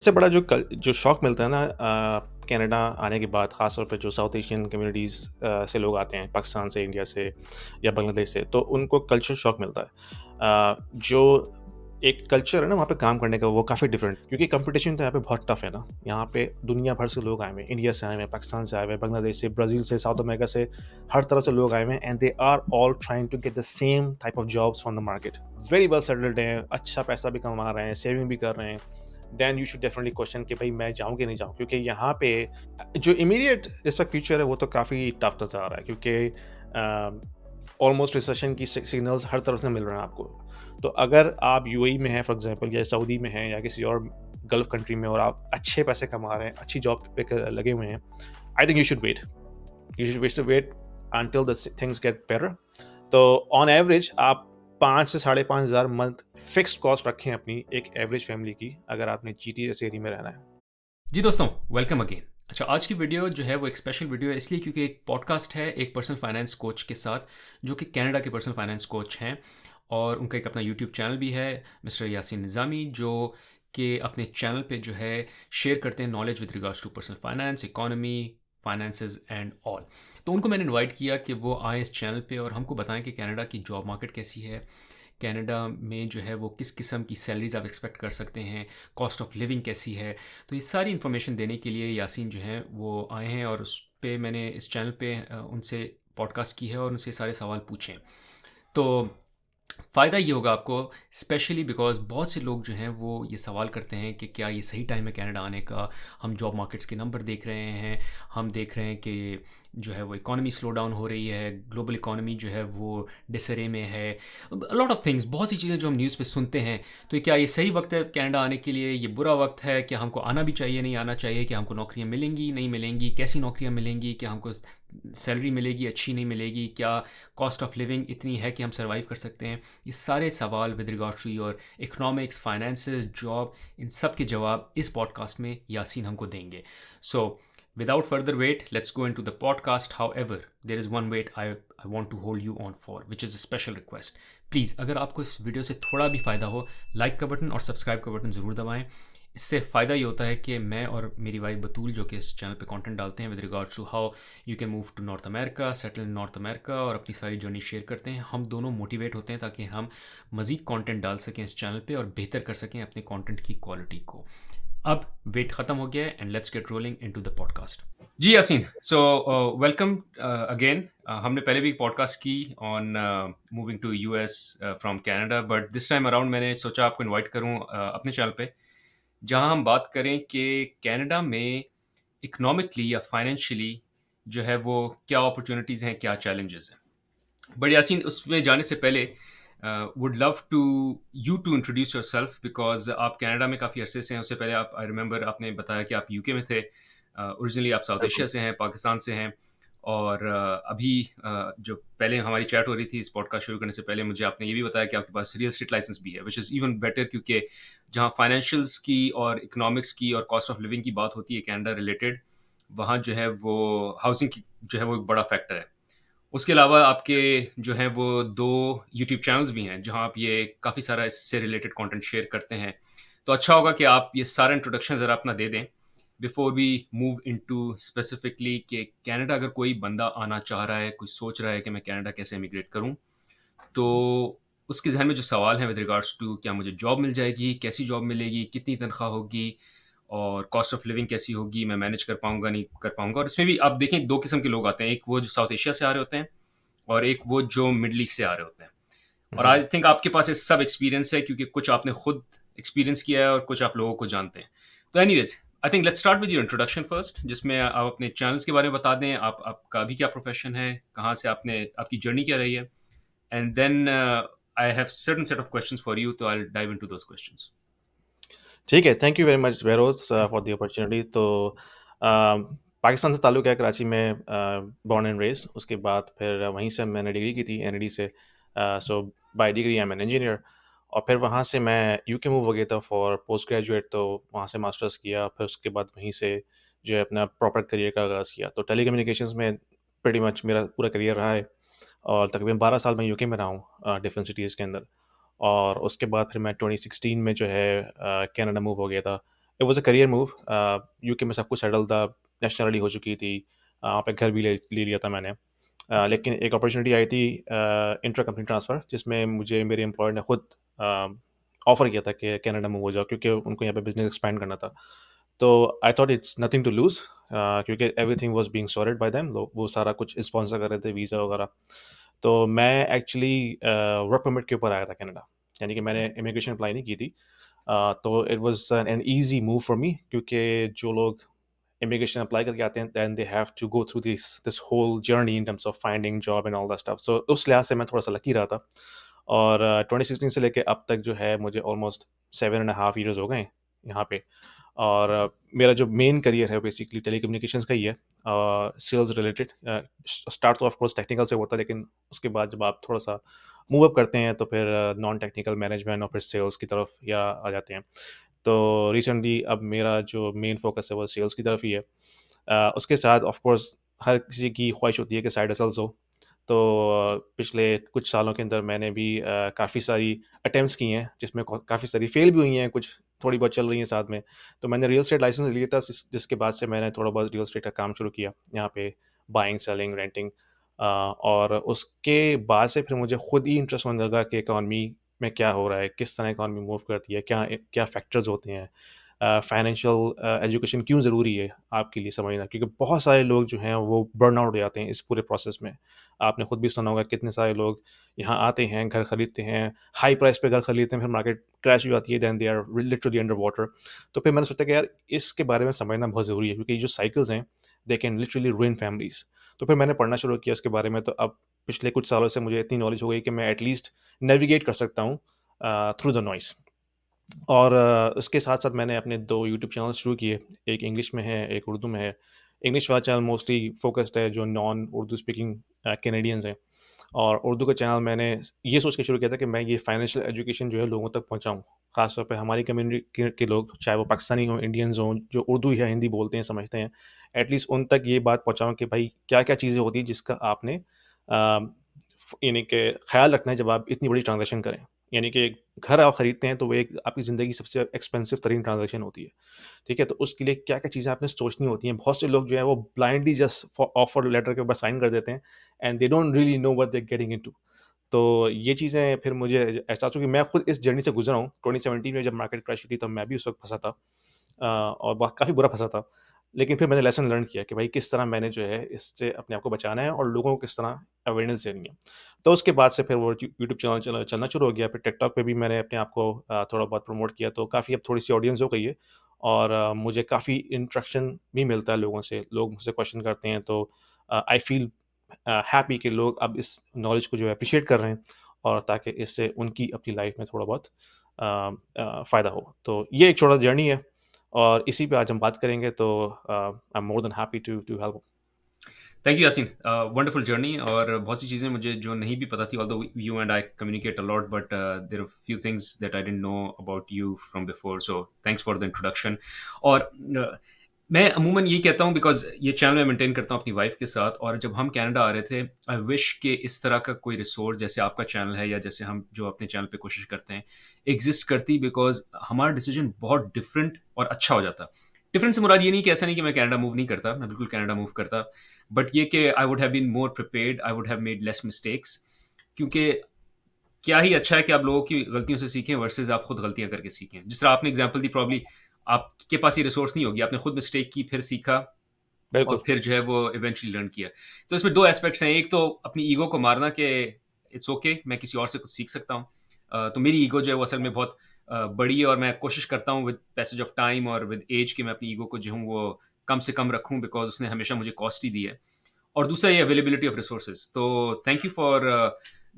सबसे बड़ा जो शौक मिलता है ना कनाडा आने के बाद ख़ास तौर पे जो साउथ एशियन कम्युनिटीज़ से लोग आते हैं पाकिस्तान से, इंडिया से या बांग्लादेश से, तो उनको कल्चर शॉक मिलता है। जो एक कल्चर है ना वहाँ पे काम करने का वो काफ़ी डिफरेंट क्योंकि कंपटीशन तो यहाँ पे बहुत टफ है ना। यहाँ पे दुनिया भर से लोग आए हुए हैं, इंडिया से आए हुए हैं, पाकिस्तान से आए हुए हैं, बांग्लादेश से, ब्राज़ील से, साउथ अमेरिका से, हर तरह से लोग आए हुए हैं and they are all trying to get the same type of jobs from the market. Very well settled हैं, अच्छा पैसा भी कमा रहे हैं, सेविंग भी कर रहे हैं। Then you should definitely question कि भाई मैं जाऊँ कि नहीं जाऊँ? क्योंकि यहाँ पे जो इमीडिएट इस वक़्त फ्यूचर है वो तो काफ़ी टफ नज़र आ रहा है क्योंकि ऑलमोस्ट रिसेशन की सिग्नल्स हर तरफ से मिल रहे हैं आपको। तो अगर आप यूएई में हैं फॉर एग्ज़ाम्पल या सऊदी में हैं या किसी और गल्फ़ कंट्री में और आप अच्छे पैसे कमा रहे हैं, अच्छी जॉब पे लगे हुए हैं, I think you should wait. You should wait until the things get better. तो ऑन एवरेज आप 5 से साढ़े 5,000 मंथ फिक्स्ड कॉस्ट रखें अपनी एक एवरेज फैमिली की, अगर आपने जीटी जैसे एरिया में रहना है। जी दोस्तों, वेलकम अगेन। अच्छा, आज की वीडियो जो है वो एक स्पेशल वीडियो है इसलिए क्योंकि एक पॉडकास्ट है एक पर्सनल फाइनेंस कोच के साथ जो कि कनाडा के पर्सनल फाइनेंस कोच हैं और उनका एक अपना यूट्यूब चैनल भी है, मिस्टर यासीन निज़ामी, जो कि अपने चैनल पे जो है शेयर करते हैं knowledge with regards to personal finance, economy, finances and all. तो उनको मैंने इनवाइट किया कि वो आए इस चैनल पे और हमको बताएं कि कनाडा की जॉब मार्केट कैसी है, कनाडा में जो है वो किस किस्म की सैलरीज आप एक्सपेक्ट कर सकते हैं, कॉस्ट ऑफ लिविंग कैसी है। तो ये सारी इन्फॉर्मेशन देने के लिए यासीन जो हैं वो आए हैं और उस पे मैंने इस चैनल पे उनसे पॉडकास्ट की है और उनसे सारे सवाल पूछे। तो फ़ायदा ये होगा आपको, स्पेशली बिकॉज बहुत से लोग जो हैं वो ये सवाल करते हैं कि क्या ये सही टाइम है कनाडा आने का। हम जॉब मार्केट्स के नंबर देख रहे हैं, हम देख रहे हैं कि जो है वो इकोनॉमी स्लो डाउन हो रही है, ग्लोबल इकोनॉमी जो है वो डिसरे में है, लॉट ऑफ थिंग्स, बहुत सी चीज़ें जो हम न्यूज़ पे सुनते हैं। तो ये क्या ये सही वक्त है कनाडा आने के लिए, ये बुरा वक्त है, क्या हमको आना भी चाहिए नहीं आना चाहिए, क्या हमको नौकरियां मिलेंगी नहीं मिलेंगी, कैसी नौकरियां मिलेंगी, क्या हमको सैलरी मिलेगी अच्छी नहीं मिलेगी, क्या कॉस्ट ऑफ लिविंग इतनी है कि हम सर्वाइव कर सकते हैं। ये सारे सवाल with regard to your economics, finances, job, इन सब के जवाब इस पॉडकास्ट में यासीन हमको देंगे। So without further wait, let's go into the podcast. However, there is one wait I want to hold you on for, which is a special request. Please अगर आपको इस वीडियो से थोड़ा भी फ़ायदा हो, लाइक का बटन और सब्सक्राइब का बटन ज़रूर दबाएं। इससे फ़ायदा ये होता है कि मैं और मेरी वाइफ बतूल जो कि इस चैनल पे कंटेंट डालते हैं with regards to how you can move to North America, settle in North America, और अपनी सारी जर्नी शेयर करते हैं, हम दोनों मोटिवेट होते हैं ताकि हम मज़ीद कंटेंट डाल सकें इस चैनल पे और बेहतर कर सकें अपने कंटेंट की क्वालिटी को। अब वेट ख़त्म हो गया है and let's get rolling into the podcast. जी यासीन, सो वेलकम अगेन। हमने पहले भी एक पॉडकास्ट की on moving to US from Canada, but this time around मैंने सोचा आपको इनवाइट करूं अपने चैनल पे, जहां हम बात करें कि कनाडा में इकोनॉमिकली या फाइनेंशियली जो है वो क्या अपॉर्चुनिटीज़ हैं, क्या चैलेंजेस हैं। बट यासीन, उसमें जाने से पहले would love to you to introduce yourself, because आप कनाडा में काफ़ी अरसे से हैं। उससे पहले आप, आई रिमेंबर, आपने बताया कि आप यूके में थे। ओरिजिनली आप साउथ बिल्कुल। एशिया से हैं, पाकिस्तान से हैं। और अभी जो पहले हमारी चैट हो रही थी इस पॉडकास्ट शुरू करने से पहले, मुझे आपने ये भी बताया कि आपके पास रियल स्टेट लाइसेंस भी है, विच इज़ इवन बेटर, क्योंकि जहाँ फाइनेंशियल्स की और इकोनॉमिक्स की और कॉस्ट ऑफ लिविंग की बात होती है कनाडा रिलेटेड, वहाँ जो है वो हाउसिंग की जो है वो एक बड़ा फैक्टर है। उसके अलावा आपके जो हैं वो 2 यूट्यूब चैनल्स भी हैं, जहाँ आप ये काफ़ी सारा इससे रिलेटेड कंटेंट शेयर करते हैं। तो अच्छा होगा कि आप ये सारा इंट्रोडक्शन ज़रा अपना दे दें, before we move into specifically कि कनाडा अगर कोई बंदा आना चाह रहा है, कोई सोच रहा है कि मैं कनाडा कैसे इमिग्रेट करूँ, तो उसके ज़हन में जो सवाल हैं विद रिगार्ड्स टू क्या मुझे जॉब मिल जाएगी, कैसी जॉब मिलेगी, कितनी तनख्वाह होगी और कॉस्ट ऑफ लिविंग कैसी होगी, मैं मैनेज कर पाऊँगा, नहीं कर पाऊँगा। और इसमें भी आप देखें 2 किस्म के लोग आते हैं, एक वो जो साउथ एशिया से आ रहे होते हैं और एक वो जो मिडल ईस्ट से आ रहे होते हैं। और हम्म। आई थिंक आपके पास ये सब एक्सपीरियंस है, क्योंकि कुछ आपने खुद एक्सपीरियंस किया है और कुछ आप लोगों को जानते हैं। तो anyways, I think let's start with your introduction first, जिसमें आप अपने चैनल्स के बारे में बता दें, आपका अभी क्या प्रोफ़ेशन है, कहाँ से आपने आपकी जर्नी क्या रही है? And then I have certain set of questions for you, तो I will dive into those questions. ठीक है, thank you very much Behroz for the opportunity. तो पाकिस्तान से ताल्लुक़ है, कराची में बोर्न एंड रेज़्ड। उसके बाद फिर वहीं से मैंने डिग्री की थी एनईडी से। So by degree I am an engineer. और फिर वहाँ से मैं यूके मूव हो गया था फॉर पोस्ट ग्रेजुएट, तो वहाँ से मास्टर्स किया। फिर उसके बाद वहीं से जो है अपना प्रॉपर करियर का आगाज़ किया। तो टेलीकम्युनिकेशंस में प्रीटी मच मेरा पूरा करियर रहा है और तकरीबन 12 साल मैं यूके में रहा हूँ डिफरेंट सिटीज़ के अंदर। और उसके बाद फिर मैं 2016 में जो है कनाडा मूव हो गया था it was a career move. UK में सब कुछ सेटल था, नेशनैलिटी हो चुकी थी, वहाँ पे घर भी ले ले लिया था मैंने। लेकिन एक अपॉर्च्युनिटी आई थी इंट्रा कंपनी ट्रांसफ़र, जिसमें मुझे मेरे एम्प्लॉयर ने खुद ऑफ़र किया था कि कनाडा मूव हो जाओ, क्योंकि उनको यहाँ पे बिज़नेस एक्सपैंड करना था। तो I thought it's nothing to lose, क्योंकि everything was being sorted by them, वो सारा कुछ स्पॉन्सर कर रहे थे, वीज़ा वगैरह। तो मैं एक्चुअली वर्क परमिट के ऊपर आया था कनाडा, यानी कि मैंने इमिग्रेशन अप्लाई नहीं की थी। तो it was an easy move for me, क्योंकि जो लोग इमिग्रेशन अप्लाई करके आते हैं, then they have to go through this this whole journey in terms of finding job and all that stuff. So उस लिहाज से मैं थोड़ा-सा लकी रहा था। और 2016 से लेके अब तक जो है मुझे almost 7 and a half years हो गए हैं यहाँ पे। और मेरा जो मेन करियर है बेसिकली टेलीकम्युनिकेशंस का ही है, सेल्स रिलेटेड। स्टार्ट तो ऑफ कोर्स टेक्निकल से होता है, लेकिन उसके बाद जब आप थोड़ा-सा मूव अप करते हैं तो फिर नॉन टेक्निकल मैनेजमेंट और फिर सेल्स की तरफ या आ जाते हैं। तो रिसेंटली अब मेरा जो मेन फ़ोकस है वो सेल्स की तरफ ही है। उसके साथ ऑफ़ कोर्स हर किसी की ख़्वाहिश होती है कि साइड हसल्स हो। तो पिछले कुछ सालों के अंदर मैंने भी काफ़ी सारी अटेम्प्ट्स की हैं, जिसमें काफ़ी सारी फ़ेल भी हुई हैं, कुछ थोड़ी बहुत चल रही हैं साथ में। तो मैंने रियल एस्टेट लाइसेंस लिया था, जिसके बाद से मैंने थोड़ा बहुत रियल एस्टेट का काम शुरू किया, यहाँ पे बाइंग, सेलिंग, रेंटिंग। और उसके बाद से फिर मुझे खुद ही इंटरेस्ट होने लगा कि इकॉनमी में क्या हो रहा है, किस तरह इकॉनमी मूव करती है, क्या फैक्टर्स होते हैं, फाइनेंशियल एजुकेशन क्यों ज़रूरी है आपके लिए समझना, क्योंकि बहुत सारे लोग जो हैं वो बर्न आउट हो जाते हैं इस पूरे प्रोसेस में। आपने खुद भी सुना होगा कितने सारे लोग यहाँ आते हैं, घर खरीदते हैं, हाई प्राइस पे घर खरीदते हैं, फिर मार्केट क्रैश हो जाती है, then they are literally under water. तो फिर मैंने सोचा कि यार इसके बारे में समझना बहुत ज़रूरी है, क्योंकि ये जो साइकिल्स हैं, they can literally ruin families. तो फिर मैंने पढ़ना शुरू किया इसके बारे में, तो अब पिछले कुछ सालों से मुझे इतनी नॉलेज हो गई कि मैं एटलीस्ट नेविगेट कर सकता हूँ थ्रू द नॉइज़। और इसके साथ-साथ मैंने अपने 2 यूट्यूब चैनल शुरू किए, एक इंग्लिश में है, एक उर्दू में है। इंग्लिश वाला चैनल मोस्टली फ़ोकस्ड है जो नॉन उर्दू स्पीकिंग कैनेडियंस हैं। और उर्दू का चैनल मैंने ये सोच के शुरू किया था कि मैं ये फाइनेंशियल एजुकेशन जो है लोगों तक पहुँचाऊँ। ख़ास तौर पे हमारी कम्युनिटी के लोग, चाहे वो पाकिस्तानी हों, इंडियंस हों, जो उर्दू या हिंदी बोलते हैं, समझते हैं, एटलीस्ट उन तक ये बात पहुँचाऊँ कि भाई क्या-क्या चीज़ें होती हैं जिसका आपने यानी कि ख़्याल रखना है जब आप इतनी बड़ी ट्रांज़ैक्शन करें। यानी कि घर आप खरीदते हैं तो वो एक आपकी ज़िंदगी की सबसे एक्सपेंसिव तरीन ट्रांज़ैक्शन होती है। ठीक है? तो उसके लिए क्या-क्या चीज़ें आपने सोचनी होती हैं। बहुत से लोग जो है वो ब्लाइंडली जस्ट ऑफर लेटर के ऊपर साइन कर देते हैं, and they don't really know what they are getting into. तो ये चीज़ें फिर मुझे एहसास हुआ कि मैं खुद इस जर्नी से गुज़रा हूँ। 2017 में जब मार्केट क्रैश हुई थी, तब मैं भी उस वक़्त फँसा था, और बहुत काफ़ी बुरा फँसा था। लेकिन फिर मैंने लेसन लर्न किया कि भाई किस तरह मैंने जो है इससे अपने आप को बचाना है और लोगों को किस तरह अवेयरनेस देनी है। तो उसके बाद से फिर वो यूट्यूब चैनल चलना शुरू हो गया। फिर टिकटॉक पे भी मैंने अपने आप को थोड़ा बहुत प्रमोट किया, तो काफ़ी अब थोड़ी-सी ऑडियंस हो गई है। और मुझे काफ़ी इंटरेक्शन भी मिलता है लोगों से। लोग मुझसे क्वेश्चन करते हैं, तो आई फ़ील हैप्पी कि लोग अब इस नॉलेज को जो है एप्रिशिएट कर रहे हैं, और ताकि इससे उनकी अपनी लाइफ में थोड़ा बहुत फ़ायदा हो। तो ये एक छोटा जर्नी है, और इसी पे आज हम बात करेंगे, तो I am more than happy to help. Thank you Yaseen, wonderful journey. और बहुत सी चीज़ें मुझे जो नहीं भी पता थी, although you and I communicate a lot, but there are few things that I didn't know about you from before, so thanks for the introduction. और मैं अमूमन ये कहता हूँ, बिकॉज ये चैनल मैं मेंटेन करता हूँ अपनी वाइफ के साथ, और जब हम कनाडा आ रहे थे, आई विश कि इस तरह का कोई रिसोर्स जैसे आपका चैनल है, या जैसे हम जो अपने चैनल पे कोशिश करते हैं, एग्जिस्ट करती, बिकॉज हमारा डिसीजन बहुत डिफरेंट और अच्छा हो जाता। डिफरेंट से मुराद ये नहीं कि ऐसा नहीं कि मैं कनाडा मूव नहीं करता, मैं बिल्कुल कनाडा मूव करता, बट ये कि I would have been more prepared, I would have made less mistakes. क्योंकि क्या ही अच्छा है कि आप लोगों की गलतियों से सीखें वर्सेस आप खुद गलतियां करके सीखें। जिस तरह आपने एग्जांपल दी, प्रॉब्ली आपके पास ये रिसोर्स नहीं होगी, आपने खुद मिस्टेक की, फिर सीखा, बिल्कुल। और फिर जो है वो इवेंचुअली लर्न किया। तो इसमें दो एस्पेक्ट्स हैं, एक तो अपनी ईगो को मारना कि इट्स ओके, मैं किसी और से कुछ सीख सकता हूँ। तो मेरी ईगो जो है वो असल में बहुत बड़ी है, और मैं कोशिश करता हूँ विद पैसेज ऑफ टाइम और विद एज कि मैं अपनी ईगो को जो हूँ वो कम से कम रखूँ, बिकॉज उसने हमेशा मुझे कॉस्ट ही दी है। और दूसरा ये अवेलेबिलिटी ऑफ रिसोर्सेज। तो थैंक यू फॉर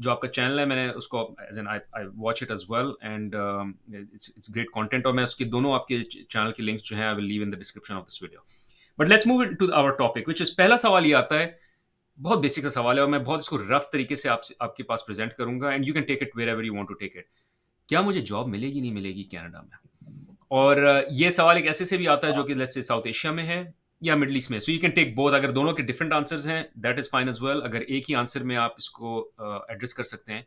जो आपका चैनल है, मैंने उसको as an I watch it as well, and it's great content, और मैं उसके दोनों आपके चैनल के लिंक्स जो हैं I will leave in the description of this video. But let's move to our topic, which is पहला सवाल ये आता है, बहुत बेसिक सा सवाल है, और मैं बहुत इसको रफ तरीके से आपके पास प्रेजेंट करूंगा, and you can take it wherever you want to take it. क्या मुझे जॉब मिलेगी नहीं मिलेगी कनाडा में? और ये सवाल एक ऐसे से भी आता है जो कि लेट्स से साउथ एशिया में है या मिडल ईस्ट में। So you can take both. अगर दोनों के डिफरेंट आंसर्स हैं, that is fine as well. अगर एक ही आंसर में आप इसको एड्रेस कर सकते हैं,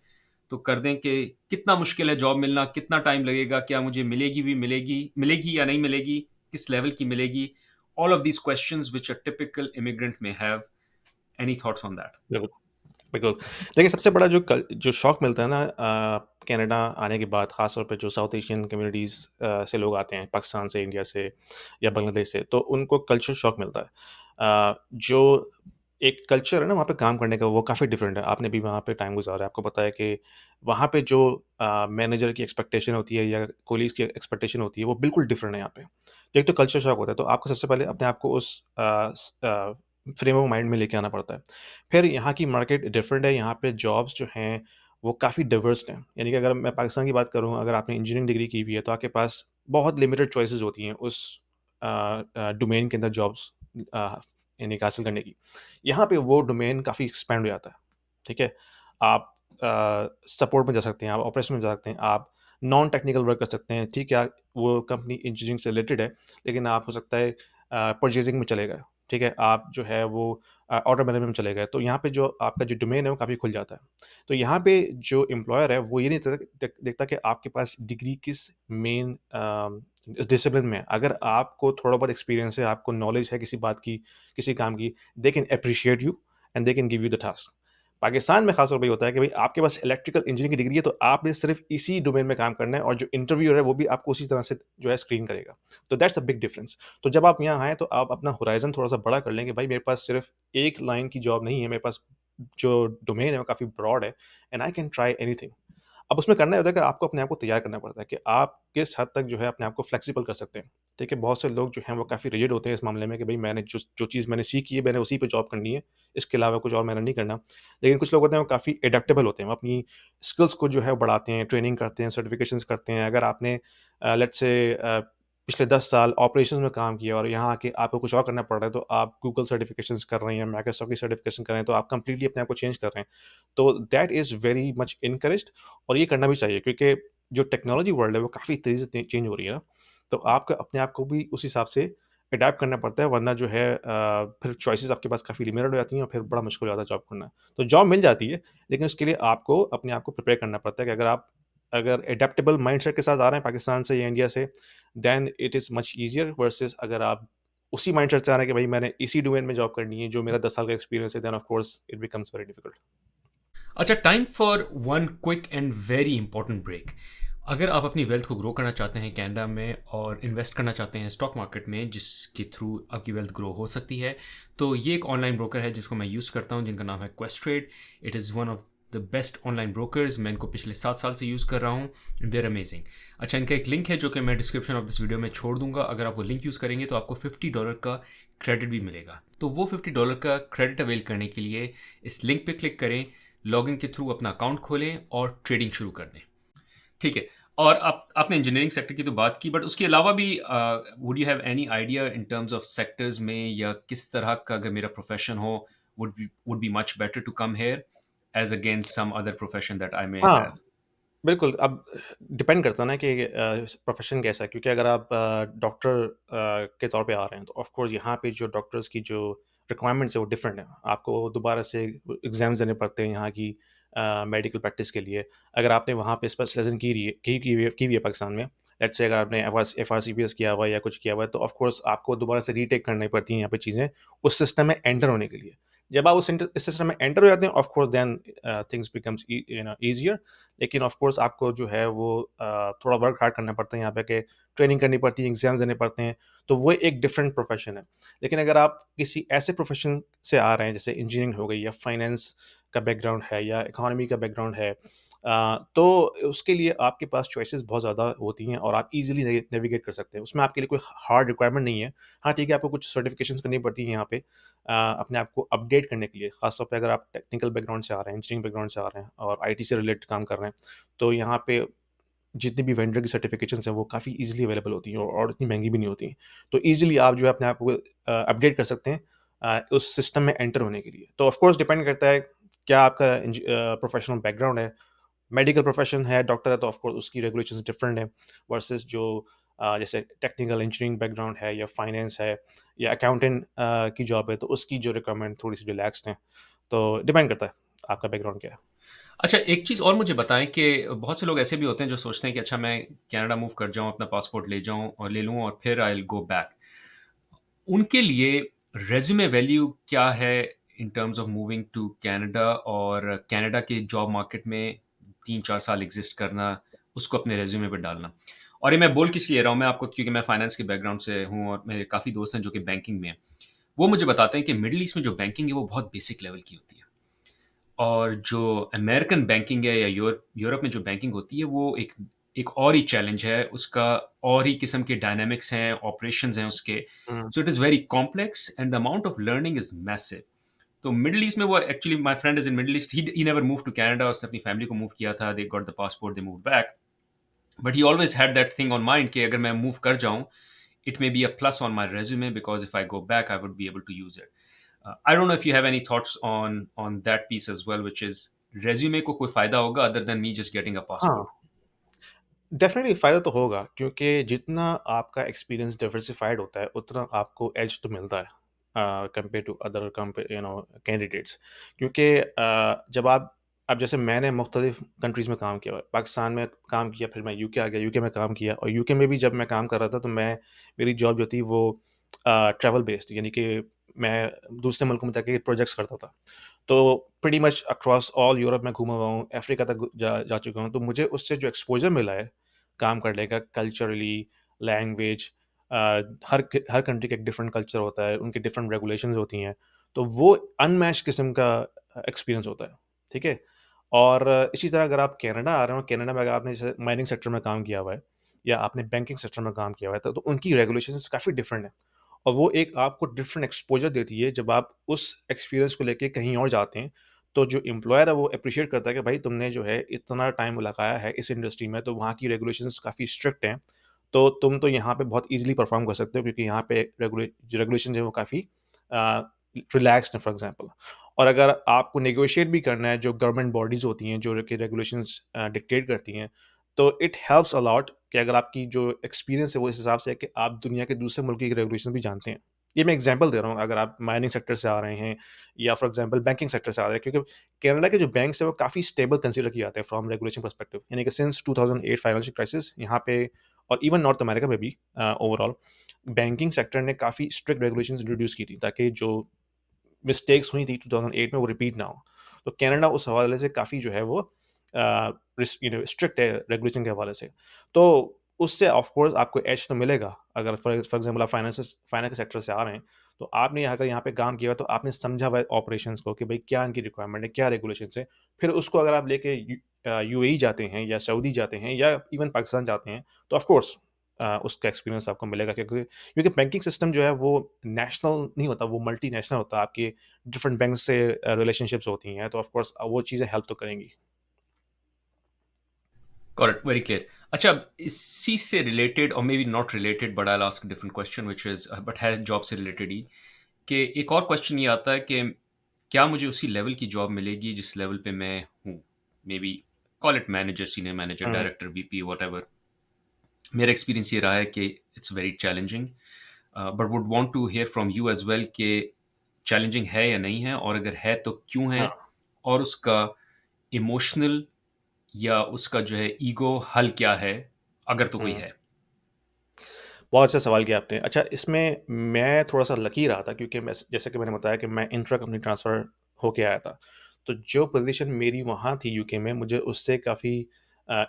तो कर दें कि कितना मुश्किल है जॉब मिलना, कितना टाइम लगेगा, क्या मुझे मिलेगी या नहीं मिलेगी, किस लेवल की मिलेगी? All of these questions which a typical immigrant may have. Any thoughts on that? बिल्कुल, बिल्कुल। देखिए, सबसे बड़ा जो शॉक मिलता है ना कनाडा आने के बाद, ख़ास तौर पे जो साउथ एशियन कम्युनिटीज़ से लोग आते हैं, पाकिस्तान से, इंडिया से या बांग्लादेश से, तो उनको कल्चर शॉक मिलता है। जो एक कल्चर है ना वहाँ पे काम करने का, वो काफ़ी डिफरेंट है। आपने भी वहाँ पे टाइम गुज़ारा है, आपको पता है कि वहाँ पे जो मैनेजर की एक्सपेक्टेशन होती है या कोलीग्स की एक्सपेक्टेशन होती है, वो बिल्कुल डिफरेंट है यहाँ पे। तो एक तो कल्चर शॉक होता है, तो आपको सबसे पहले अपने आप को उस फ्रेम ऑफ माइंड में लेके आना पड़ता है। फिर यहाँ की मार्केट डिफरेंट है, यहाँ पे जॉब्स जो हैं वो काफ़ी डाइवर्स हैं। यानी कि अगर मैं पाकिस्तान की बात करूँ, अगर आपने इंजीनियरिंग डिग्री की हुई है तो आपके पास बहुत लिमिटेड चॉइसेस होती हैं उस डोमेन के अंदर जॉब्स अ, यानी कि हासिल करने की। यहाँ पे वो डोमेन काफ़ी एक्सपैंड हो जाता है, ठीक है? आप सपोर्ट में जा सकते हैं, आप ऑपरेशन में जा सकते हैं, आप नॉन टेक्निकल वर्क कर सकते हैं, ठीक है? वो कंपनी इंजीनियरिंग से रिलेटेड है, लेकिन आप हो सकता है परचेज़िंग में चले गए, ठीक है? आप जो है वो ऑर्डर मैनेजमेंट में चले गए, तो यहाँ पे जो आपका जो डोमेन है वो काफ़ी खुल जाता है। तो यहाँ पे जो एम्प्लॉयर है वो ये नहीं देखता कि आपके पास डिग्री किस मेन डिसिप्लिन में है। अगर आपको थोड़ा बहुत एक्सपीरियंस है, आपको नॉलेज है किसी बात की, किसी काम की, they can appreciate you and they can give you the task. Pakistan में खास तौर पे ये होता है कि भाई आपके पास इलेक्ट्रिकल इंजीनियरिंग की डिग्री है, तो आपने सिर्फ़ इसी डोमेन में काम करना है और जो इंटरव्यूअर है वो भी आपको उसी तरह से जो है स्क्रीन करेगा। तो दैट्स अ बिग डिफरेंस। तो जब आप यहाँ आएँ तो आप अपना होराइज़न थोड़ा-सा बड़ा कर लें कि भाई मेरे पास सिर्फ़ एक लाइन की जॉब नहीं है, मेरे पास जो डोमेन है वो काफ़ी ब्रॉड है and I can try anything. अब उसमें करना ये होता है कि आपको अपने आप को तैयार करना पड़ता है कि आप किस हद तक जो है अपने आप को फ्लेक्सिबल कर सकते हैं। ठीक है? बहुत से लोग जो हैं वो काफ़ी रिजिड होते हैं इस मामले में कि भई मैंने जो जो चीज़ मैंने सीखी है मैंने उसी पे जॉब करनी है, इसके अलावा कुछ और मैंने नहीं करना। लेकिन कुछ लोग होते हैं वो काफ़ी एडैप्टेबल होते हैं, वो अपनी स्किल्स को जो है बढ़ाते हैं, ट्रेनिंग करते हैं, सर्टिफ़िकेशंस करते हैं। अगर आपने लेट्स से पिछले 10 साल ऑपरेशंस में काम किया और यहाँ आके आपको कुछ और करना पड़ रहा है, तो आप गूगल सर्टिफ़िकेशंस कर रहे हैं, माइक्रोसॉफ्ट की सर्टिफ़िकेशन कर रहे हैं, तो आप कंप्लीटली अपने आप को चेंज कर रहे हैं। तो that is very much encouraged और ये करना भी चाहिए क्योंकि जो टेक्नोलॉजी वर्ल्ड है वो काफ़ी तेज़ी से चेंज हो रही है ना, तो आपको अपने आप को भी उस हिसाब से अडैप्ट करना पड़ता है वरना जो है फिर चॉइसेस आपके पास काफ़ी लिमिटेड हो जाती हैं और फिर बड़ा मुश्किल हो जाता है जॉब करना। तो जॉब मिल जाती है, लेकिन उसके लिए आपको अपने आप को प्रिपेयर करना पड़ता है कि अगर एडैप्टेबल माइंडसेट के साथ आ रहे हैं पाकिस्तान से या इंडिया से, then it is much easier versus अगर आप उसी माइंडसेट से आ रहे हैं कि भाई मैंने इसी डोमेन में जॉब करनी है, जो मेरा 10 साल का एक्सपीरियंस है, then of course it becomes very difficult. अच्छा, time for one quick and very important break. अगर आप अपनी वेल्थ को ग्रो करना चाहते हैं कनाडा में और इन्वेस्ट करना चाहते हैं स्टॉक मार्केट में जिसके थ्रू आपकी वेल्थ ग्रो हो सकती है, तो ये एक ऑनलाइन ब्रोकर है जिसको मैं यूज़ करता हूँ, जिनका नाम है quest trade. It is one of the best online brokers. मैं इनको पिछले 7 साल से यूज़ कर रहा हूँ। देर अमेजिंग। अच्छा, इनका एक लिंक है जो कि मैं डिस्क्रिप्शन ऑफ दिस वीडियो में छोड़ दूंगा। अगर आप वो लिंक यूज़ करेंगे तो आपको $50 का क्रेडिट भी मिलेगा। तो वो $50 का क्रेडिट अवेल करने के लिए इस लिंक पे क्लिक करें, लॉगिन के थ्रू अपना अकाउंट खोलें और ट्रेडिंग शुरू कर दें। ठीक है। और आप आपने इंजीनियरिंग सेक्टर की तो बात की, बट उसके अलावा भी would you have any idea in terms of sectors में, या किस तरह का अगर मेरा प्रोफेशन हो, would be much better to come here as against some other profession that I may have? हाँ। बिल्कुल, अब डिपेंड करता है ना कि प्रोफ़ेशन कैसा है क्योंकि अगर आप डॉक्टर के तौर पे आ रहे हैं, तो ऑफ़ कोर्स यहाँ पे जो डॉक्टर्स की जो रिक्वायरमेंट्स है वो डिफरेंट है। आपको दोबारा से एग्ज़ाम्स देने पड़ते हैं यहाँ की मेडिकल प्रैक्टिस के लिए। अगर आपने वहाँ पे स्पेशलाइज़ेशन की हुई है पाकिस्तान में, लेट्स से अगर आपने एफआरसीपीएस किया हुआ है या कुछ किया हुआ है, तो ऑफ़ कोर्स आपको दोबारा से रीटेक करनी पड़ती हैं यहाँ पे चीज़ें, उस सिस्टम में एंटर होने के लिए। जब आप इस सिस्टम में एंटर हो जाते हैं, of course then things becomes easier. लेकिन ऑफ कोर्स आपको जो है वो थोड़ा वर्क हार्ड करना पड़ता है यहाँ पे कि ट्रेनिंग करनी पड़ती है, एग्ज़ाम्स देने पड़ते हैं, तो वो एक डिफरेंट प्रोफ़ेशन है। लेकिन अगर आप किसी ऐसे प्रोफ़ेशन से आ रहे हैं जैसे इंजीनियरिंग हो गई या फाइनेंस का बैकग्राउंड है या इकोनॉमी का बैकग्राउंड है तो उसके लिए आपके पास चॉइसेस बहुत ज़्यादा होती हैं और आप ईज़िली नेविगेट कर सकते हैं। उसमें आपके लिए कोई हार्ड रिक्वायरमेंट नहीं है। हाँ, ठीक है आपको कुछ सर्टिफ़िकेशंस करनी पड़ती हैं यहाँ पे अपने आप को अपडेट करने के लिए, ख़ास तौर पे अगर आप टेक्निकल बैकग्राउंड से आ रहे हैं, इंजीनियरिंग बैकग्राउंड से आ रहे हैं और आईटी से रिलेटेड काम कर रहे हैं, तो यहाँ पे जितनी भी वेंडर की सर्टिफ़िकेशंस हैं, वो काफ़ी ईज़िली अवेलेबल होती हैं और इतनी महँगी भी नहीं होती हैं। तो ईज़िली आप जो है अपने आप को अपडेट कर सकते हैं उस सिस्टम में एंटर होने के लिए। तो ऑफ़ कोर्स डिपेंड करता है क्या आपका प्रोफ़ेशनल बैकग्राउंड है। मेडिकल प्रोफ़ेशन है, डॉक्टर है तो ऑफ़ कोर्स उसकी रेगुलेशंस डिफरेंट हैं वर्सेस जो जैसे टेक्निकल इंजीनियरिंग बैकग्राउंड है या फाइनेंस है या अकाउंटेंट की जॉब है, तो उसकी जो रिक्वायरमेंट थोड़ी-सी रिलैक्स्ड हैं। तो डिपेंड करता है आपका बैकग्राउंड क्या है। अच्छा, एक चीज़ और मुझे बताएँ कि बहुत से लोग ऐसे भी होते हैं जो सोचते हैं कि अच्छा मैं कनाडा मूव कर जाऊँ, अपना पासपोर्ट ले जाऊँ और ले लूँ और फिर आई विल गो बैक। उनके लिए रिज़्यूमे वैल्यू क्या है in terms of moving to Canada और कनाडा के जॉब मार्केट में 3-4 साल एग्ज़िस्ट करना, उसको अपने रिज़्यूमे पे डालना? और ये मैं बोल किस लिए रहा हूँ मैं आपको क्योंकि मैं फाइनेंस के बैकग्राउंड से हूँ और मेरे काफ़ी दोस्त हैं जो कि बैंकिंग में हैं। वो मुझे बताते हैं कि मिडल ईस्ट में जो बैंकिंग है वो बहुत बेसिक लेवल की होती है। और जो अमेरिकन बैंकिंग है या यूरोप में जो बैंकिंग होती है वो एक और ही चैलेंज है, उसका और ही किस्म के डायनामिक्स हैं, ऑपरेशंस हैं उसके। हुँ। So it is very complex and the amount of learning is massive. तो मिडल ईस्ट में वो actually my friend is in middle east, he never moved to Canada, उसने अपनी फैमिली को मूव किया था, they got the passport, they moved back. But he always had that thing on mind कि अगर मैं मूव कर जाऊँ, it may be a plus on my resume because if I go back, I would be able to use it. I don't know if you have any thoughts on that piece as well, which is resume को कोई फ़ायदा होगा other than me just getting a हाँ, passport? Definitely फ़ायदा तो होगा क्योंकि जितना आपका एक्सपीरियंस डाइवर्सिफ़ाइड होता है, उतना आपको एज तो मिलता है कंपेयर टू अदर कैंडिडेट्स क्योंकि जब आप अब जैसे मैंने मुख्तलिफ़ कंट्रीज़ में काम किया हुआ है। पाकिस्तान में काम किया, फिर मैं यूके आ गया, यूके में काम किया और यूके में भी जब मैं काम कर रहा था, तो मेरी जॉब जो थी वो ट्रैवल बेस्ड यानी कि मैं दूसरे मुल्कों में जाके प्रोजेक्ट्स करता था। तो pretty much across all Europe मैं घूमा हुआ हूँ, अफ्रीका तक जा जा चुका हूँ, तो मुझे उससे जो एक्सपोज़र मिला है, काम करने का कल्चरली, लैंग्वेज अ, हर कंट्री का एक डिफरेंट कल्चर होता है, उनकी डिफरेंट रेगुलेशंस होती हैं, तो वो अनमैच्ड किस्म का एक्सपीरियंस होता है, ठीक है? और इसी तरह अगर आप कनाडा आ रहे हो, कनाडा में अगर आपने जैसे माइनिंग सेक्टर में काम किया हुआ है या आपने बैंकिंग सेक्टर में काम किया हुआ है, तो उनकी रेगुलेशंस काफ़ी डिफरेंट हैं। और वो एक आपको डिफरेंट एक्सपोज़र देती है जब आप उस एक्सपीरियंस को लेके कहीं और जाते हैं, तो जो एम्प्लॉयर है वो एप्रिशिएट करता है कि भाई तुमने जो है इतना टाइम लगाया है इस इंडस्ट्री में, तो वहाँ की रेगुलेशंस काफ़ी स्ट्रिक्ट हैं, तो तुम तो यहाँ पे बहुत ईज़िली परफ़ॉर्म कर सकते हो क्योंकि यहाँ पे रेगुलेशन जो है वो काफ़ी अ, रिलैक्स्ड है फॉर एग्ज़ाम्पल। और अगर आपको नेगोशिएट भी करना है जो गवर्नमेंट बॉडीज़ होती हैं, जो कि रेगुलेशंस डिक्टेट करती हैं, तो इट हेल्प्स अ लॉट कि अगर आपकी जो एक्सपीरियंस है वो इस हिसाब से है कि आप दुनिया के दूसरे मुल्क की रेगुलेशन भी जानते हैं। ये मैं एग्ज़ाम्पल दे रहा हूँ, अगर आप माइनिंग सेक्टर से आ रहे हैं या फॉर एग्ज़ाम्पल बैंकिंग सेक्टर से आ रहे हैं क्योंकि कनाडा के जो बैंक्स हैं वो काफ़ी स्टेबल कंसीडर किए जाते हैं फ्रॉम रेगुलेशन पर्सपेक्टिव यानी कि सिंस 2008 फाइनेंशियल क्राइसिस यहाँ पे और इवन नॉर्थ अमेरिका में भी ओवरऑल बैंकिंग सेक्टर ने काफ़ी स्ट्रिक्ट रेगुलेशंस इंट्रोड्यूस की थी ताकि जो मिस्टेक्स हुई थी 2008 में वो रिपीट ना हो। तो कनाडा उस हवाले से काफ़ी जो है वो स्ट्रिक्ट है रेगुलेशन के हवाले से। तो उससे ऑफ कोर्स आपको एज तो मिलेगा। अगर फॉर एग्ज़ाम्पल आप फाइनेंस के सेक्टर से आ रहे हैं, तो आपने अगर यहाँ पे काम किया हुआ है, तो आपने समझा हुआ है ऑपरेशंस को कि भई क्या इनकी रिक्वायरमेंट है, क्या रेगुलेशंस है। फिर उसको अगर आप लेके यूएई जाते हैं या सऊदी जाते हैं या इवन पाकिस्तान जाते हैं, तो ऑफ कोर्स उसका एक्सपीरियंस आपको मिलेगा क्योंकि बैंकिंग सिस्टम जो है वो नेशनल नहीं होता, वो मल्टीनेशनल होता है। आपके डिफरेंट बैंक से रिलेशनशिप्स होती हैं, तो ऑफ कोर्स वो चीज़ें हेल्प तो करेंगी। Got it, very clear. अच्छा, अब इसी से रिलेटेड और may be not related but I will ask a different question which is but है जॉब से रिलेटेड ही, कि एक और क्वेश्चन ये आता है कि क्या मुझे उसी लेवल की जॉब मिलेगी जिस लेवल पे मैं हूँ? Maybe call it manager, senior manager, hmm, director, VP, whatever. मेरा एक्सपीरियंस ये रहा है कि it's very challenging, but would want to hear from you as well कि चैलेंजिंग है या नहीं है और अगर है तो क्यों है? हाँ। और उसका इमोशनल या उसका जो है ईगो हल क्या है? अगर तो कोई हुँ। है। बहुत अच्छा सवाल किया आपने। अच्छा, इसमें मैं थोड़ा-सा लकी रहा था क्योंकि जैसे कि मैंने बताया कि मैं इंट्रा कंपनी ट्रांसफ़र होके आया था। तो जो पोज़ीशन मेरी वहाँ थी यूके में, मुझे उससे काफ़ी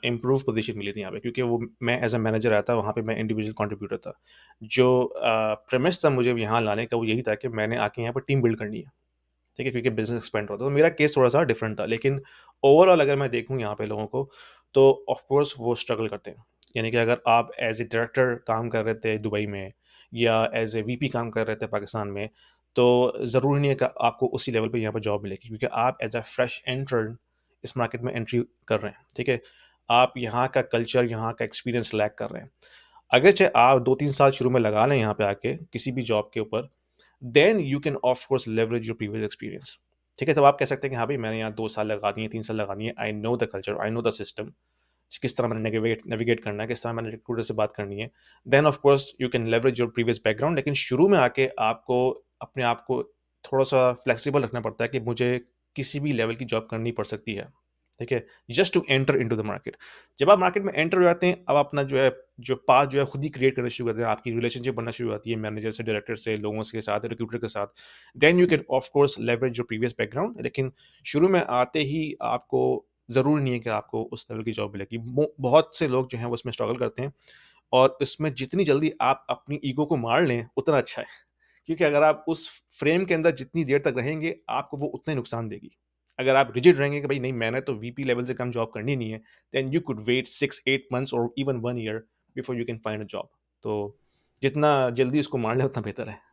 इम्प्रूव पोज़ीशन मिली थी यहाँ पे क्योंकि वो मैं एज़ अ मैनेजर आया था, वहाँ पे मैं इंडिविजुअल कंट्रीब्यूटर था। जो प्रेमिस था मुझे यहाँ लाने का वो यही था कि मैंने आके यहाँ पर टीम बिल्ड करनी है। ठीक है? क्योंकि बिज़नेस एक्सपेंड होता है। तो मेरा केस थोड़ा-सा डिफरेंट था। लेकिन ओवरऑल अगर मैं देखूँ यहाँ पे लोगों को, तो ऑफ़ कोर्स वो स्ट्रगल करते हैं। यानी कि अगर आप एज़ ए डायरेक्टर काम कर रहे थे दुबई में या एज़ ए वीपी काम कर रहे थे पाकिस्तान में, तो ज़रूरी नहीं है कि आपको उसी लेवल पे यहाँ पे जॉब मिलेगी क्योंकि आप एज़ अ फ्रेश एंट्रेंट इस मार्केट में एंट्री कर रहे हैं, ठीक है? आप यहाँ का कल्चर, यहाँ का एक्सपीरियंस लैक कर रहे हैं। अगरचे आप 2-3 साल शुरू में लगा लें यहाँ पे आके किसी भी जॉब के ऊपर, then you can of course leverage your previous experience. ठीक है? तब आप कह सकते हैं कि हाँ भाई, मैंने यहाँ 2 साल लगा दिए, 3 साल लगा दिए, I know the culture, I know the system, किस तरह मैंने नेविगेट करना है, किस तरह मैंने रिक्रूटर से बात करनी है। Then of course you can leverage your previous background, लेकिन शुरू में आके आपको अपने आप को थोड़ा-सा फ्लेक्सिबल रखना पड़ता है कि मुझे किसी भी लेवल की जॉब करनी पड़ सकती है। ठीक है? Just to enter into the market. जब आप मार्केट में एंटर हो जाते हैं, अब अपना जो है, जो पाथ जो है खुद ही क्रिएट करना शुरू करते हैं, आपकी रिलेशनशिप बनना शुरू हो जाती है मैनेजर से, डायरेक्टर से, लोगों के साथ, रिक्रूटर के साथ। Then you can of course leverage your previous background, लेकिन शुरू में आते ही आपको ज़रूरी नहीं है कि आपको उस लेवल की जॉब मिलेगी। बहुत से लोग जो हैं वो उसमें स्ट्रगल करते हैं, और इसमें जितनी जल्दी आप अपनी ईगो को मार लें, उतना अच्छा है। क्योंकि अगर आप उस फ्रेम के अंदर जितनी देर तक रहेंगे, आपको वो उतना ही नुकसान देगी। अगर आप रिजिड रहेंगे कि भाई नहीं, मैंने तो वीपी लेवल से कम जॉब करनी नहीं है, then you could wait 6-8 months और even 1 year before you can find a job. तो जितना जल्दी उसको मार लें, उतना बेहतर है।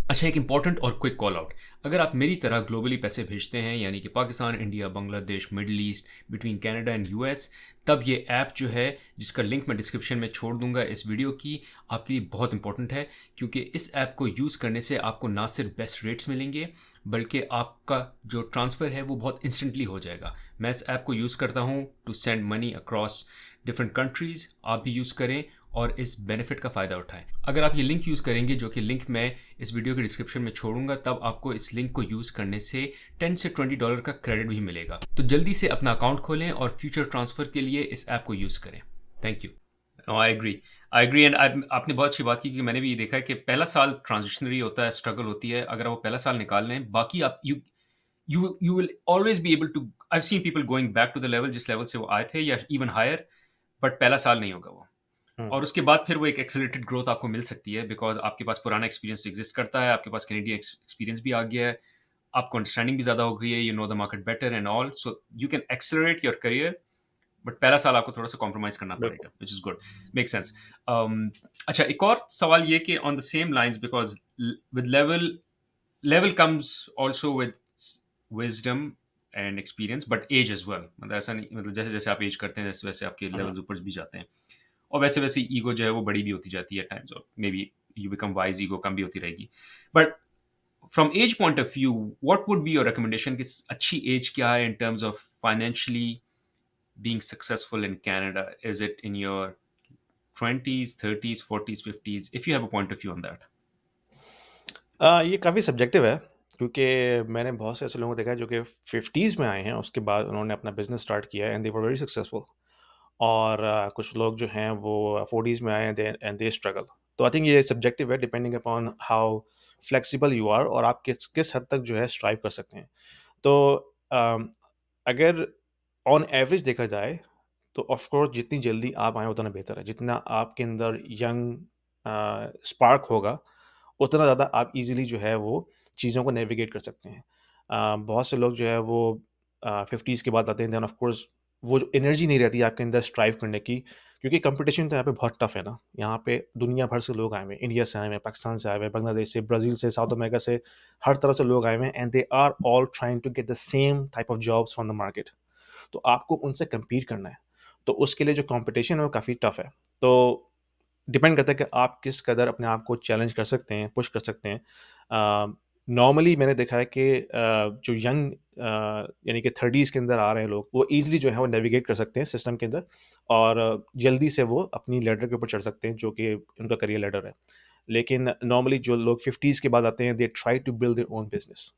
अच्छा, एक इंपॉर्टेंट और क्विक कॉल आउट। अगर आप मेरी तरह ग्लोबली पैसे भेजते हैं, यानी कि Pakistan, India, Bangladesh, middle east, between Canada and US, तब ये ऐप जो है, जिसका लिंक मैं डिस्क्रिप्शन में छोड़ दूंगा इस वीडियो की, आपके लिए बहुत इंपॉर्टेंट है। क्योंकि इस ऐप को यूज़ करने से आपको ना सिर्फ बेस्ट रेट्स मिलेंगे, बल्कि आपका जो ट्रांसफ़र है वो बहुत इंस्टेंटली हो जाएगा। मैं इस ऐप को यूज़ करता हूँ to send money across different countries. आप भी यूज़ करें और इस बेनिफिट का फ़ायदा उठाएं। अगर आप ये लिंक यूज़ करेंगे, जो कि लिंक मैं इस वीडियो के डिस्क्रिप्शन में छोड़ूंगा, तब आपको इस लिंक को यूज़ करने से $10 से $20 का क्रेडिट भी मिलेगा। तो जल्दी से अपना अकाउंट खोलें और फ्यूचर ट्रांसफ़र के लिए इस ऐप को यूज़ करें। Thank you. I agree and आपने बहुत अच्छी बात की, क्योंकि मैंने भी ये देखा है कि पहला साल ट्रांजिशनरी होता है, स्ट्रगल होती है। अगर आप वो पहला साल निकाल लें, बाकी आप you will always be able to. I have seen people going back to the level जिस लेवल से वो आए थे, या इवन हायर, बट पहला साल नहीं होगा वो। हुँ। और उसके बाद फिर वो एक एक्सेलरेटेड ग्रोथ आपको मिल सकती है, बिकॉज़ आपके पास पुराना एक्सपीरियंस एग्ज़िस्ट करता है, आपके पास कैनेडियन एक्सपीरियंस भी आ गया है, आपको अंडरस्टैंडिंग भी ज़्यादा हो गई है, you know the market better and all, so you can accelerate your career. But पहला साल आपको थोड़ा-सा कॉम्प्रोमाइज़ करना बिल्कुल। पड़ेगा, which is good, makes sense. अच्छा, एक और सवाल ये कि on the same lines, because ल with level comes also with wisdom and experience, but age as well. मतलब ऐसा नहीं, मतलब जैसे-जैसे आप एज करते हैं, वैसे-वैसे आपके हुँ, हुँ। लेवल्स ऊपर भी जाते हैं। और वैसे वैसे ईगो जो है वो बड़ी भी होती जाती है टाइम्स, और maybe you become wise, ego कम भी होती रहेगी। But from age point of view, what would be your recommendation कि अच्छी एज क्या है in terms of financially being successful in Canada? Is it in your 20s, 30s, 40s, 50s, if you have a point of view on that? ये काफ़ी subjective है, क्योंकि मैंने बहुत से ऐसे लोगों को देखा है जो कि 50s में आए हैं, उसके बाद उन्होंने अपना बिज़नेस स्टार्ट किया है and they were very successful. और कुछ लोग जो हैं वो 40s में आए हैं, दे एंड दे स्ट्रगल। तो आई थिंक ये सब्जेक्टिव है, depending upon how flexible you are, और आप किस किस हद तक जो है स्ट्राइव कर सकते हैं। तो अम, अगर ऑन एवरेज देखा जाए, तो ऑफ कोर्स जितनी जल्दी आप आएँ उतना बेहतर है। जितना आपके अंदर यंग स्पार्क होगा, उतना ज़्यादा आप ईज़िली जो है वो चीज़ों को नेविगेट कर सकते हैं। बहुत से लोग जो है वो 50s के बाद आते हैं, देन ऑफ कोर्स वो जो एनर्जी नहीं रहती आपके अंदर स्ट्राइव करने की, क्योंकि कंपटीशन तो यहाँ पे बहुत टफ है ना। यहाँ पे दुनिया भर से लोग आए हुए हैं, इंडिया से आए हुए हैं, पाकिस्तान से आए हुए हैं, बांग्लादेश से, ब्राज़ील से, साउथ अमेरिका से, हर तरह से लोग आए हुए हैं, and they are all trying to get the same type of jobs from the market. तो आपको उनसे कम्पीट करना है। तो उसके लिए जो कॉम्पिटिशन है वो काफ़ी टफ है। तो डिपेंड करता है कि आप किस कदर अपने आप को चैलेंज कर सकते हैं, पुश कर सकते हैं। नॉर्मली मैंने देखा है कि जो यंग यानी कि 30s के अंदर आ रहे हैं लोग, वो ईज़िली जो है वो नेविगेट कर सकते हैं सिस्टम के अंदर, और जल्दी से वो अपनी लैडर के ऊपर चढ़ सकते हैं, जो कि उनका करियर लैडर है। लेकिन नॉर्मली जो लोग 50s के बाद आते हैं, they try to build their own business.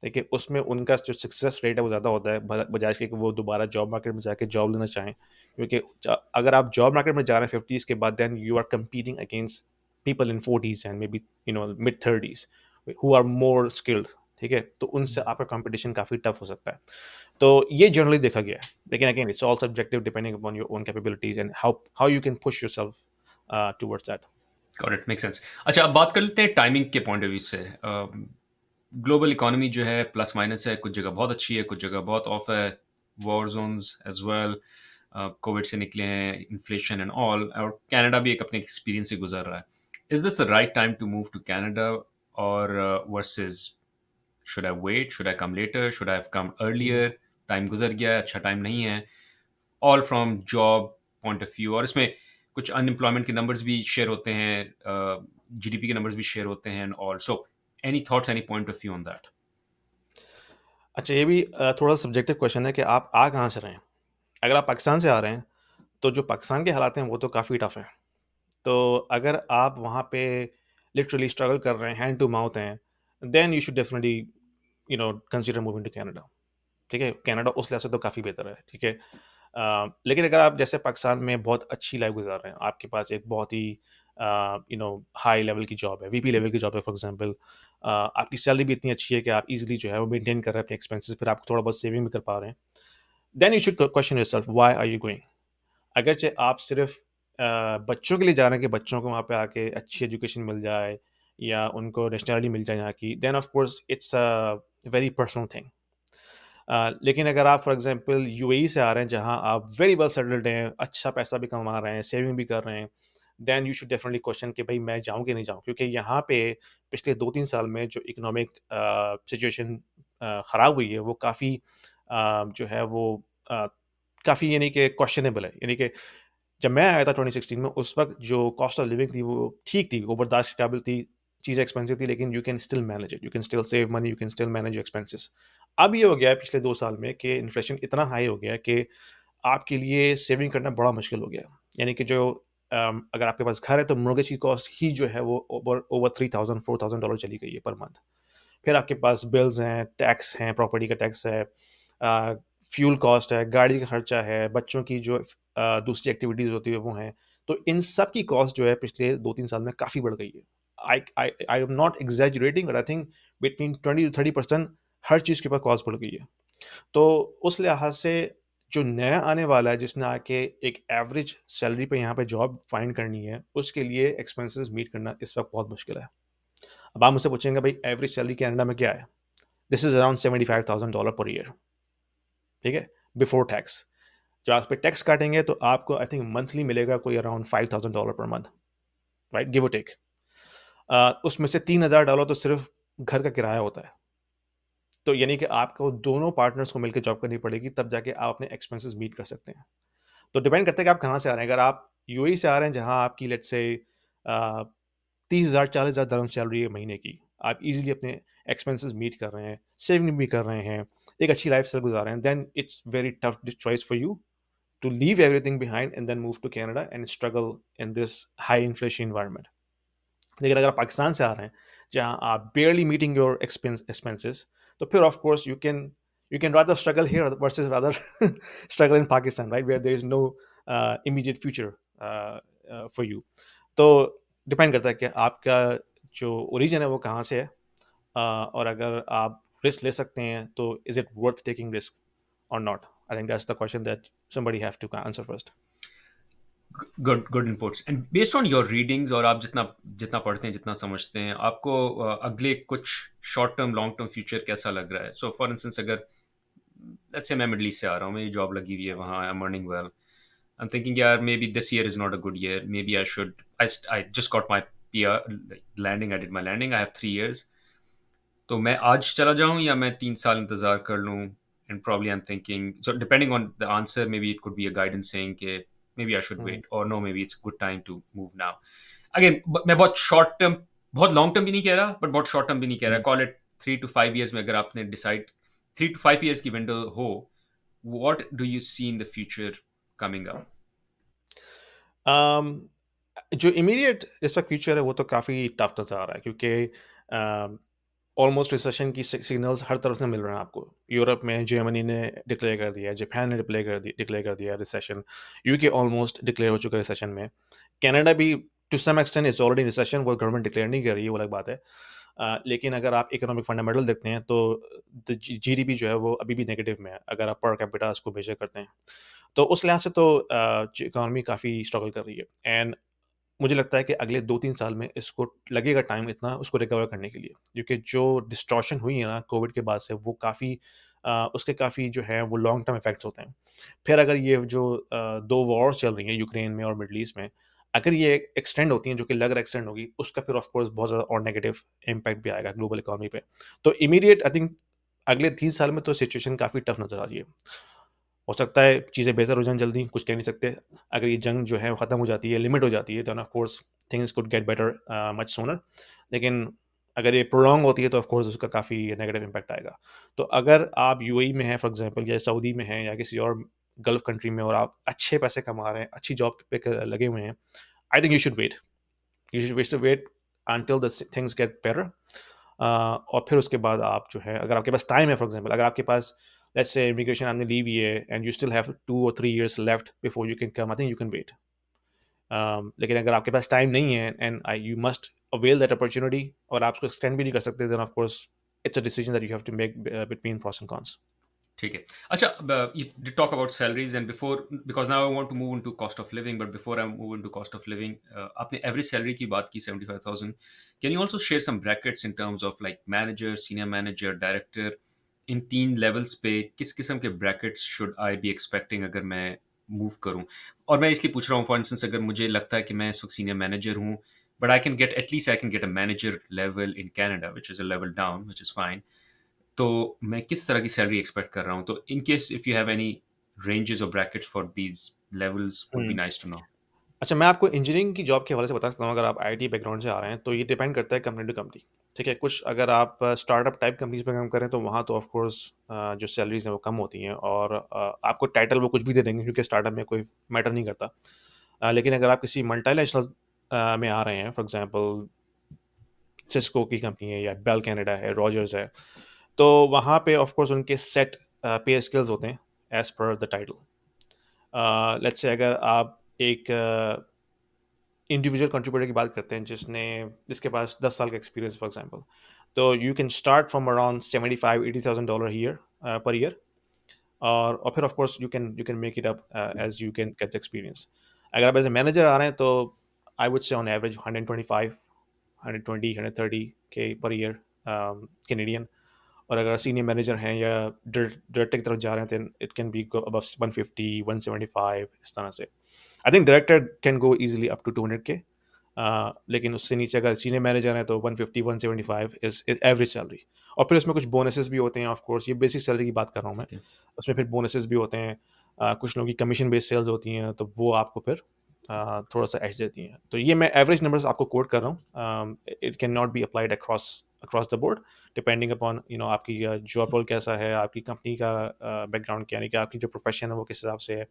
देखिए, उसमें उनका जो सक्सेस रेट है वो ज़्यादा होता है, बजाय इसके कि वो दोबारा जॉब मार्केट में जाके जॉब लेना चाहें। क्योंकि अगर आप जॉब मार्केट में जा रहे हैं 50s के बाद, then you are competing against people in 40s and maybe mid 30s who are more skilled. ठीक है? तो उनसे आपका कॉम्पिटिशन काफ़ी टफ हो सकता है। तो ये जनरली देखा गया है। लेकिन again it's all subjective, depending upon your own capabilities and how how you can push yourself towards that. Got it, make sense. अच्छा, अब बात कर लेते हैं टाइमिंग के पॉइंट ऑफ व्यू से। ग्लोबल इकोनॉमी जो है प्लस माइनस है, कुछ जगह बहुत अच्छी है, कुछ जगह बहुत ऑफ है, war zones as well, covid से निकले हैं, इन्फ्लेशन एंड ऑल, और कनाडा भी एक अपने एक्सपीरियंस से गुजर रहा है। Is this the right time to move to Canada, और versus should I wait, should I come later, should I have come earlier? Time गुजर गया है, अच्छा टाइम नहीं है, all from job point of view. और इसमें कुछ अनएम्प्लॉयमेंट के नंबर्स भी शेयर होते हैं, जीडीपी के नंबर्स भी शेयर होते हैं and all. So any thoughts, any point of view on that? अच्छा, ये भी थोड़ा सब्जेक्टिव क्वेश्चन है कि आप आ कहाँ से रहे हैं? अगर आप पाकिस्तान से आ रहे हैं, तो जो पाकिस्तान के हालात हैं वो तो काफ़ी टफ हैं। तो अगर आप वहाँ पे लिटरली स्ट्रगल कर रहे हैं, हैंड टू माउथ हैं, then you should definitely consider moving to Canada. ठीक है? कनाडा उस लिहाज से तो काफ़ी बेहतर है, ठीक है? लेकिन अगर आप जैसे पाकिस्तान में बहुत अच्छी लाइफ़ गुज़ार रहे हैं, आपके पास एक बहुत ही हाई लेवल की जॉब है, वीपी लेवल की जॉब है फॉर एग्ज़ाम्पल, आपकी सैलरी भी इतनी अच्छी है कि आप ईज़िली जो है वो मेंटेन कर रहे हैं अपने एक्सपेंसेस, फिर आप थोड़ा बहुत सेविंग भी कर पा रहे हैं। Then you should question yourself why are you going? अगरचे आप सिर्फ़ बच्चों के लिए जा रहे हैं कि बच्चों को वहाँ पे आके अच्छी एजुकेशन मिल जाए या उनको नेशनैलिटी मिल जाए यहाँ की, then of course it's a very personal thing. लेकिन अगर आप फॉर एग्ज़ाम्पल यूएई से आ रहे हैं जहाँ आप वेरी वेल सेटल्ड हैं, अच्छा पैसा भी कमा रहे हैं, सेविंग भी कर रहे हैं, then you should definitely question कि भई मैं जाऊँ कि नहीं जाऊँ? क्योंकि यहाँ पे पिछले 2-3 साल में जो इकोनॉमिक सिचुएशन ख़राब हुई है वो काफ़ी जो है वो अ, काफ़ी यानी कि क्वेश्चनेबल है। यानी कि जब मैं आया था 2016 में उस वक़्त जो कॉस्ट ऑफ लिविंग थी वो ठीक थी, वो बर्दाश्त के काबिल थी, चीज़ें एक्सपेंसिव थी लेकिन you can still manage it, you can still save money, you can still manage your expenses. अब ये हो गया है पिछले 2 साल में कि इन्फ्लेशन इतना हाई हो गया है कि आपके लिए सेविंग करना बड़ा मुश्किल हो गया है। यानी कि जो अगर आपके पास घर है तो मॉर्गेज की कॉस्ट ही जो है वो ओवर ओवर $3000 $4000 चली गई है पर मंथ। फिर आपके पास बिल्स हैं, टैक्स हैं, प्रॉपर्टी का टैक्स है, फ्यूल कॉस्ट है, गाड़ी का खर्चा है, बच्चों की जो दूसरी एक्टिविटीज़ होती है वो हैं। तो इन सब की कॉस्ट जो है पिछले 2-3 साल में काफ़ी बढ़ गई है। I am not exaggerating but I think between 20 to 30% हर चीज़ के ऊपर कॉस्ट बढ़ गई है। तो उस लिहाज से जो नया आने वाला है जिसने आके एक एवरेज सैलरी पे यहाँ पे जॉब फाइंड करनी है, उसके लिए एक्सपेंसेस मीट करना इस वक़्त बहुत मुश्किल है। अब आप मुझसे पूछेंगे भाई एवरेज सैलरी कनाडा में क्या है? This is around $75,000 per year, ठीक है? Before tax. जब आप पे टैक्स काटेंगे तो आपको आई थिंक मंथली मिलेगा कोई around $5,000 per month, right? Give और टेक। उसमें से $3,000 तो सिर्फ़ घर का किराया होता है। तो यानी कि आपको दोनों पार्टनर्स को मिलके जॉब करनी पड़ेगी तब जाके आप अपने एक्सपेंसेस मीट कर सकते हैं। तो डिपेंड करता है कि आप कहाँ से आ रहे हैं। अगर आप यूएई से आ रहे हैं जहाँ आपकी लेट्स से 30,000 40,000 दिरहम सैलरी है महीने की। आप ईज़िली अपने एक्सपेंसेस मीट कर रहे हैं, सेविंग भी कर रहे हैं, एक अच्छी लाइफ़स्टाइल गुज़ार रहे हैं, then it's very tough choice for you to leave everything behind and then move to Canada and struggle in this high inflation environment. लेकिन अगर आप पाकिस्तान से आ रहे हैं, जहाँ आप barely मीटिंग योर expenses, तो फिर of course you can rather struggle here versus rather struggle in Pakistan, right? Where there is no immediate future for you. तो डिपेंड करता है कि आपका जो ओरिजिन है वो कहाँ से है, और अगर आप रिस्क ले सकते हैं तो is it worth taking risk और नॉट? I think that's the question that somebody have to answer first. Good good inputs and based on your readings और आप जितना जितना पढ़ते हैं जितना समझते हैं आपको अगले कुछ short term long term future कैसा लग रहा है सो फॉर इंस्टेंस अगर लेट्स से मैं मिडल ईस्ट से आ रहा हूँ मेरी जॉब लगी हुई है वहाँ I am earning well I am thinking yaar maybe this year is not a good year maybe I should I just got my landing I did my landing I have 3 years तो मैं आज चला जाऊँ या मैं 3 साल इंतजार कर लूँ and probably I am thinking so depending on the answer may be it could be a guidance saying कि maybe I should hmm, wait or no maybe it's good time to move now again मैं बहुत short term बहुत long term भी नहीं कह रहा but बहुत short term भी नहीं कह रहा हुँ। कॉल इट 3 to 5 years में अगर आपने डिसाइड 3 to 5 years की विंडो हो what do you see in the future coming up अम, जो इमीडिएट इसका फ्यूचर है वो तो काफ़ी टफ नज़र आ रहा है क्योंकि ऑलमोस्ट रिसेशन की सिग्नल्स हर तरफ से मिल रहे हैं आपको। यूरोप में जर्मनी ने डिक्लेयर कर दिया है, जापान ने डिक्लेयर कर दिया है रिसेशन, यूके ऑलमोस्ट डिक्लेयर हो चुका है रिसेशन में। कनाडा भी to some extent is already in recession, वो गवर्नमेंट डिक्लेयर नहीं कर रही है, वो अलग बात है। लेकिन अगर आप इकोनॉमिक फंडामेंटल देखते हैं तो द जीडीपी जो है वो अभी भी नेगेटिव में है, अगर आप पर कैपिटा उसको मेजर करते हैं। तो उस लिहाज से तो इकोनॉमी काफ़ी स्ट्रगल कर रही है एंड मुझे लगता है कि अगले 2-3 साल में इसको लगेगा टाइम इतना उसको रिकवर करने के लिए। क्योंकि जो डिस्टॉर्शन हुई है ना कोविड के बाद से वो काफ़ी उसके काफ़ी जो है वो लॉन्ग टर्म इफ़ेक्ट्स होते हैं। फिर अगर ये जो 2 वॉर्स चल रही हैं यूक्रेन में और मिडल ईस्ट में, अगर ये एक्सटेंड होती हैं जो कि लग रहा है एक्सटेंड होगी, उसका फिर ऑफ कोर्स बहुत ज़्यादा और नेगेटिव इम्पैक्ट भी आएगा ग्लोबल इकोनॉमी पे। तो इमीडिएट आई थिंक अगले 3 साल में तो सिचुएशन काफ़ी टफ नज़र आ रही है। हो सकता है चीज़ें बेहतर हो जाएँ जल्दी, कुछ कह नहीं सकते। अगर ये जंग जो है वो ख़त्म हो जाती है, लिमिट हो जाती है, then of course things could get better much sooner. लेकिन अगर ये प्रोलॉन्ग होती है तो ऑफ कोर्स उसका काफ़ी नेगेटिव इम्पैक्ट आएगा। तो अगर आप यूएई में हैं फॉर एग्ज़ाम्पल या सऊदी में हैं या किसी और गल्फ़ कंट्री में और आप अच्छे पैसे कमा रहे हैं, अच्छी जॉब पे क लगे हुए हैं, I think you should wait. You should wish to wait until the things get better. और फिर उसके बाद आप जो है अगर आपके पास टाइम है फॉर एग्ज़ाम्पल अगर आपके पास लेट्स से इमिग्रेशन आपने ली हुई है एंड यू स्टिल हैव 2 और 3 years left before you can come, I think you can wait. लेकिन अगर आपके पास टाइम नहीं है and you must avail that opportunity और आप उसको एक्सटेंड भी नहीं कर सकते, then of course it's a decision that you have to make between pros and cons. ठीक है। अच्छा, you did talk about salaries and before, because now I want to move into cost of living, but before I move into cost of living, आपने average salary की बात की 75,000। Can you also share some brackets in terms of like manager, senior manager, director, in 3 levels पे किस किस्म के brackets should I be expecting अगर मैं मूव करूं? और मैं इसलिए पूछ रहा हूँ, फॉर इंस्टेंस अगर मुझे लगता है कि मैं इस वक्त सीनियर मैनेजर हूँ, but I can get at least I can get a manager level in Canada which is a level down which is fine. तो मैं किस तरह की सैलरी एक्सपेक्ट कर रहा हूँ? तो in case if you have any ranges और brackets for these levels would be nice to know. अच्छा, मैं आपको इंजीनियरिंग की जॉब के हवाले से बता सकता हूँ। अगर आप आईटी बैकग्राउंड से आ रहे हैं, तो ये डिपेंड करता है कंपनी टू कंपनी, ठीक है? कुछ अगर आप स्टार्टअप टाइप कंपनीज़ में काम कर रहे हैं, तो वहाँ तो ऑफ कोर्स जो सैलरीज़ हैं, वो कम होती हैं और आपको टाइटल वो कुछ भी दे देंगे क्योंकि स्टार्टअप में कोई मैटर नहीं करता। लेकिन अगर आप किसी मल्टीनेशनल में आ रहे हैं, फॉर एग्ज़ाम्पल सिस्को की कंपनी है या बेल कनाडा है, रॉजर्स है, तो वहाँ पे ऑफ कोर्स उनके सेट पे स्केल्स होते हैं as per the title. Let's say अगर आप एक इंडिविजुअल कंट्रीब्यूटर की बात करते हैं जिसके पास 10 साल का एक्सपीरियंस फॉर एग्जांपल, तो you can start from around 75-80,000 dollar year per year. और फिर of course you can make it up as you can get experience. अगर आप एज ए मैनेजर आ रहे हैं, तो I would say on average 125, 120, 130 के पर ईयर कैनेडियन। और अगर सीनियर मैनेजर हैं या डायरेक्टर की तरफ जा रहे हैं, then it can be go above 150, 175 इस तरह से। I think director can go easily up to 200 k. लेकिन उससे नीचे अगर सीनियर मैनेजर है, तो 150, 175 इज एवरेज सैलरी। और फिर उसमें कुछ बोनसेस भी होते हैं, ऑफ कोर्स ये बेसिक सैलरी की बात कर रहा हूँ मैं। ठीक है। उसमें फिर बोनसेस भी होते हैं। कुछ लोगों की कमीशन बेस्ड सेल्स होती हैं, तो वो आपको फिर थोड़ा सा एज देती हैं। तो ये मैं एवरेज नंबर्स आपको कोट कर रहा हूँ। It can not be applied across across the board, depending upon आपकी जॉब रोल कैसा है, आपकी कंपनी का बैकग्राउंड क्या है, यानी कि आपकी जो प्रोफेशन है वो किस हिसाब से है।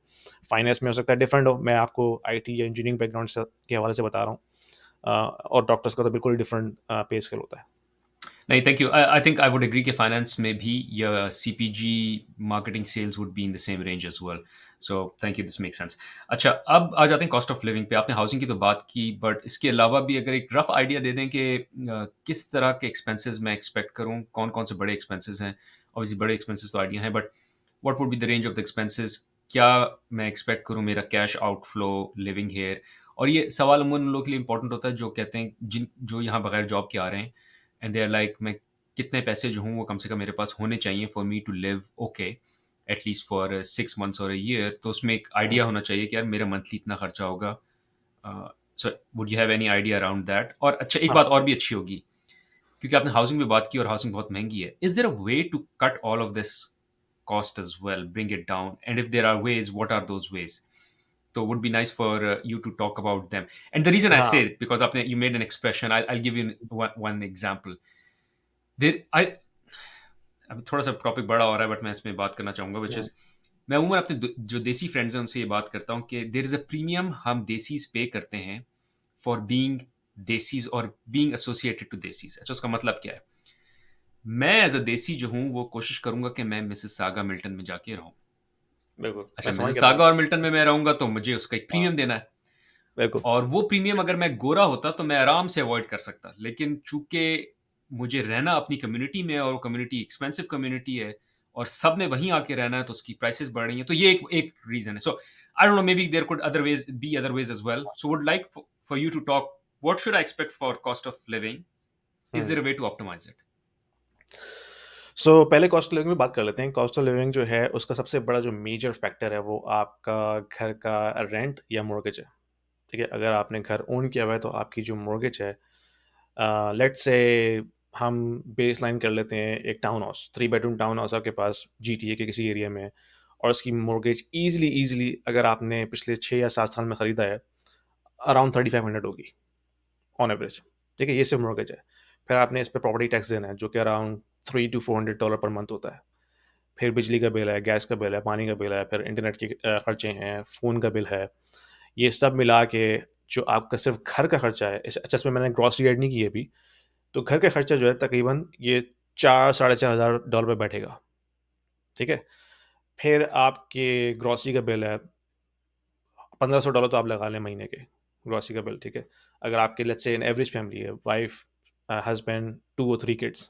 फाइनेंस में हो सकता है डिफरेंट हो, मैं आपको आईटी या इंजीनियरिंग बैकग्राउंड से के हवाले से बता रहा हूँ। और डॉक्टर्स का तो बिल्कुल डिफरेंट पे स्केल होता है। नहीं, thank you. I think I would agree कि फाइनेंस में भी या CPG, marketing, sales would be in the same range as well. So thank you, this makes sense. अच्छा, अब आ जाते हैं कॉस्ट ऑफ लिविंग पे। आपने हाउसिंग की तो बात की, बट इसके अलावा भी अगर एक रफ आइडिया दे दें कि किस तरह के एक्सपेंसेस मैं एक्सपेक्ट करूँ, कौन-कौन से बड़े एक्सपेंसेस हैं? ऑब्वियसली बड़े एक्सपेंसेस तो आइडिया है, but what would be the range of the expenses? क्या मैं एक्सपेक्ट करूँ मेरा कैश आउटफ्लो लिविंग हियर? और ये सवाल अमूमन उन लोगों के लिए इंपॉर्टेंट होता है जो कहते हैं, जो यहाँ बगैर जॉब के आ रहे हैं, एंड दे आर लाइक मैं कितने पैसे जो हूँ वो कम से कम मेरे पास होने चाहिए for me to live okay at least for 6 months और अ ईयर। तो उसमें एक हम्म, आइडिया होना चाहिए कि यार मेरा मंथली इतना खर्चा होगा। So would you have any idea around that? और अच्छा, एक हाँ। बात और भी अच्छी होगी, क्योंकि आपने हाउसिंग में बात की और हाउसिंग बहुत महंगी है। Is there a way to cut all of this cost as well, bring it down? And if there are ways, what are those ways? So would be nice for you to talk about them. And the reason I say हाँ। it because you made an expression. I'll give you one example. There, I अभी थोड़ा सा topic बड़ा हो रहा है, but मैं इसमें बात करना चाहूंगा, विच हम्म, इज मैं अमूमन अपने जो देसी फ्रेंड्स हैं उनसे ये बात करता हूँ कि देर इज अ प्रीमियम हम देसीज पे करते हैं फॉर बीइंग देसीज और बीइंग एसोसिएटेड टू देसीज। अच्छा, उसका मतलब क्या है? मैं एज अ देसी जो हूँ वो कोशिश करूंगा कि मैं मिसेस सागा मिल्टन में जाके रहूं। बिल्कुल, अच्छा, मैं समझ मिसेस गया समझ सागा और गया। मिल्टन में मैं रहूंगा तो मुझे उसका एक हाँ, प्रीमियम देना है। बिल्कुल। और वो प्रीमियम अगर मैं गोरा होता तो मैं आराम से अवॉइड कर सकता, लेकिन चूंकि मुझे रहना अपनी कम्युनिटी में और वो कम्युनिटी एक्सपेंसिव कम्युनिटी है और सब ने वहीं आके रहना है, तो उसकी प्राइसेस बढ़ रही हैं। तो ये एक एक रीजन है। So I don't know, maybe there could other ways be other ways as well. So would like for you to talk what should I expect for cost of living? Is hmm. There a way to optimize it? So पहले cost of living में बात कर लेते हैं। Cost of living जो है, उसका सबसे बड़ा जो मेजर फैक्टर है, वो आपका घर का रेंट या मॉर्गेज है, ठीक है? अगर आपने घर ओन किया हुआ है, तो आपकी जो मॉर्गेज है, लेट्स से हम बेस लाइन कर लेते हैं एक town house, 3 bedroom town house आपके पास जीटीए के किसी एरिया में है, और उसकी मॉर्गेज ईज़िली अगर आपने पिछले 6 या 7 साल में खरीदा है, अराउंड 3500 होगी ऑन एवरेज, ठीक है? ये सिर्फ मॉर्गेज है। फिर आपने इस पे प्रॉपर्टी टैक्स देना है, जो कि अराउंड 3 टू $400 पर मंथ होता है। फिर बिजली का बिल है, गैस का बिल है, पानी का बिल है, फिर इंटरनेट के खर्चे हैं, फ़ोन का बिल है। ये सब मिला के जो आपका सिर्फ़ घर का खर्चा है, अच्छा, इसमें मैंने ग्रॉसरी ऐड नहीं की है अभी, तो घर का खर्चा जो है तकरीबन ये 4 साढ़े 4 हज़ार डॉलर पे बैठेगा, ठीक है? फिर आपके ग्रोसरी का बिल है, $1500 तो आप लगा लें महीने के, ग्रोसरी का बिल, ठीक है? अगर आपके let's say an average family है, वाइफ, हस्बैंड, 2 और 3 किड्स।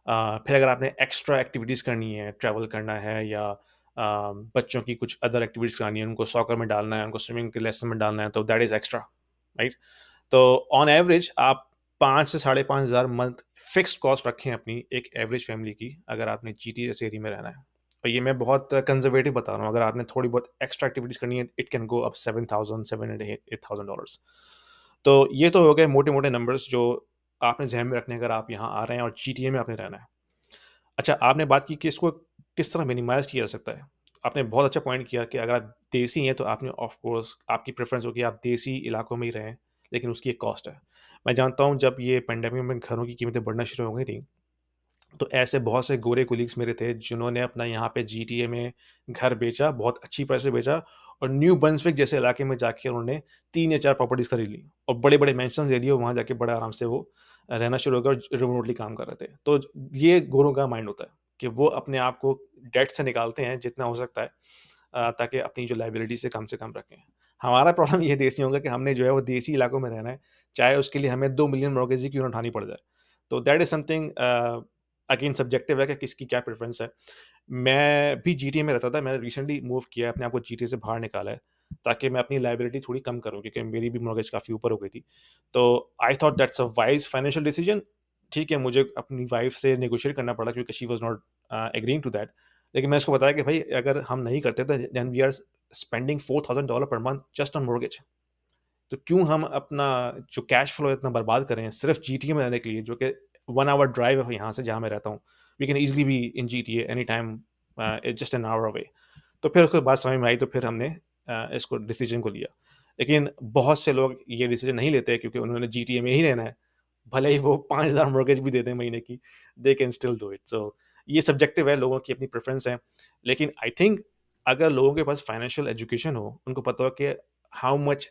फिर अगर आपने एक्स्ट्रा एक्टिविटीज़ करनी है, ट्रैवल करना है या बच्चों की कुछ अदर एक्टिविटीज़ करानी है, उनको सॉकर में डालना है, उनको स्विमिंग के लेसन में डालना है, तो दैट इज़ एक्स्ट्रा, राइट? तो ऑन एवरेज आप 5 से साढ़े 5,000 मंथ फिक्स्ड कॉस्ट रखें अपनी एक एवरेज फैमिली की, अगर आपने जीटी जैसे एरिया में रहना है। और ये मैं बहुत कंज़र्वेटिव बता रहा हूँ, अगर आपने थोड़ी बहुत एक्स्ट्रा एक्टिविटीज़ करनी है, it can go up 7,000 7 and $8,000। तो ये तो हो गए मोटे-मोटे नंबर्स जो आपने ज़हन में रखने हैं अगर आप यहाँ आ रहे हैं और जीटीए में आपने रहना है। अच्छा, आपने बात की कि इसको किस तरह मिनिमाइज़ किया जा सकता है। आपने बहुत अच्छा पॉइंट किया कि अगर आप देसी हैं, तो आपने ऑफ़ कोर्स आपकी प्रेफ़रेंस होगी आप देसी इलाकों में ही रहें, लेकिन उसकी एक कॉस्ट है। मैं जानता हूँ जब ये पैंडेमिक में घरों की कीमतें बढ़ना शुरू हो गई थी, तो ऐसे बहुत से गोरे कोलीग्स मेरे थे जिन्होंने अपना यहाँ पे जीटीए में घर बेचा, बहुत अच्छी प्राइस पे बेचा और न्यू ब्रंसविक जैसे इलाके में जाके उन्होंने 3 या 4 प्रॉपर्टीज़ खरीद ली और बड़े-बड़े मैंशन्स ले लिए और वहाँ जाके बड़े आराम से वो रहना शुरू हो गए और रिमोटली काम कर रहे थे। तो ये गोरों का माइंड होता है कि वो अपने आप को डेट से निकालते हैं जितना हो सकता है, ताकि अपनी जो लायबिलिटी से कम रखें। हमारा प्रॉब्लम ये देसियों का कि हमने जो है वो देसी इलाकों में रहना है, चाहे उसके लिए हमें 2 मिलियन मॉर्गेज ही क्यों ना उठानी पड़ जाए। तो that is something again subjective है कि किसकी क्या प्रेफ़रेंस है। मैं भी जीटीए में रहता था, मैंने रिसेंटली मूव किया है, अपने आप को जीटीए से बाहर निकाला है, ताकि मैं अपनी लायबिलिटी थोड़ी कम करूँ क्योंकि मेरी भी मॉर्गेज काफ़ी ऊपर हो गई थी। तो I thought that's a wise financial decision. ठीक है, मुझे अपनी वाइफ़ से नेगोशिएट करना पड़ा क्योंकि she was not agreeing to that. लेकिन मैं उसको बताया कि भाई अगर हम नहीं करते तो then we are spending $4,000 per month just on mortgage. तो क्यों हम अपना जो कैश फ्लो है इतना बर्बाद करें सिर्फ जीटीए में रहने के लिए जो कि 1 आवर ड्राइव है यहाँ से जहाँ मैं रहता हूँ। We can easily be in GTA any time, it's just an hour away. तो फिर उसके बाद समझ में आई तो फिर हमने इसको डिसीजन को लिया। लेकिन बहुत से लोग ये डिसीजन नहीं लेते क्योंकि उन्होंने जीटीए में ही रहना है। भले ही वो 5,000 मॉर्गेज भी दे दें महीने की, they can still do it. So ये सब्जेक्टिव है, लोगों की अपनी प्रेफ़रेंस है। लेकिन आई थिंक अगर लोगों के पास फाइनेंशियल एजुकेशन हो, उनको पता हो कि how much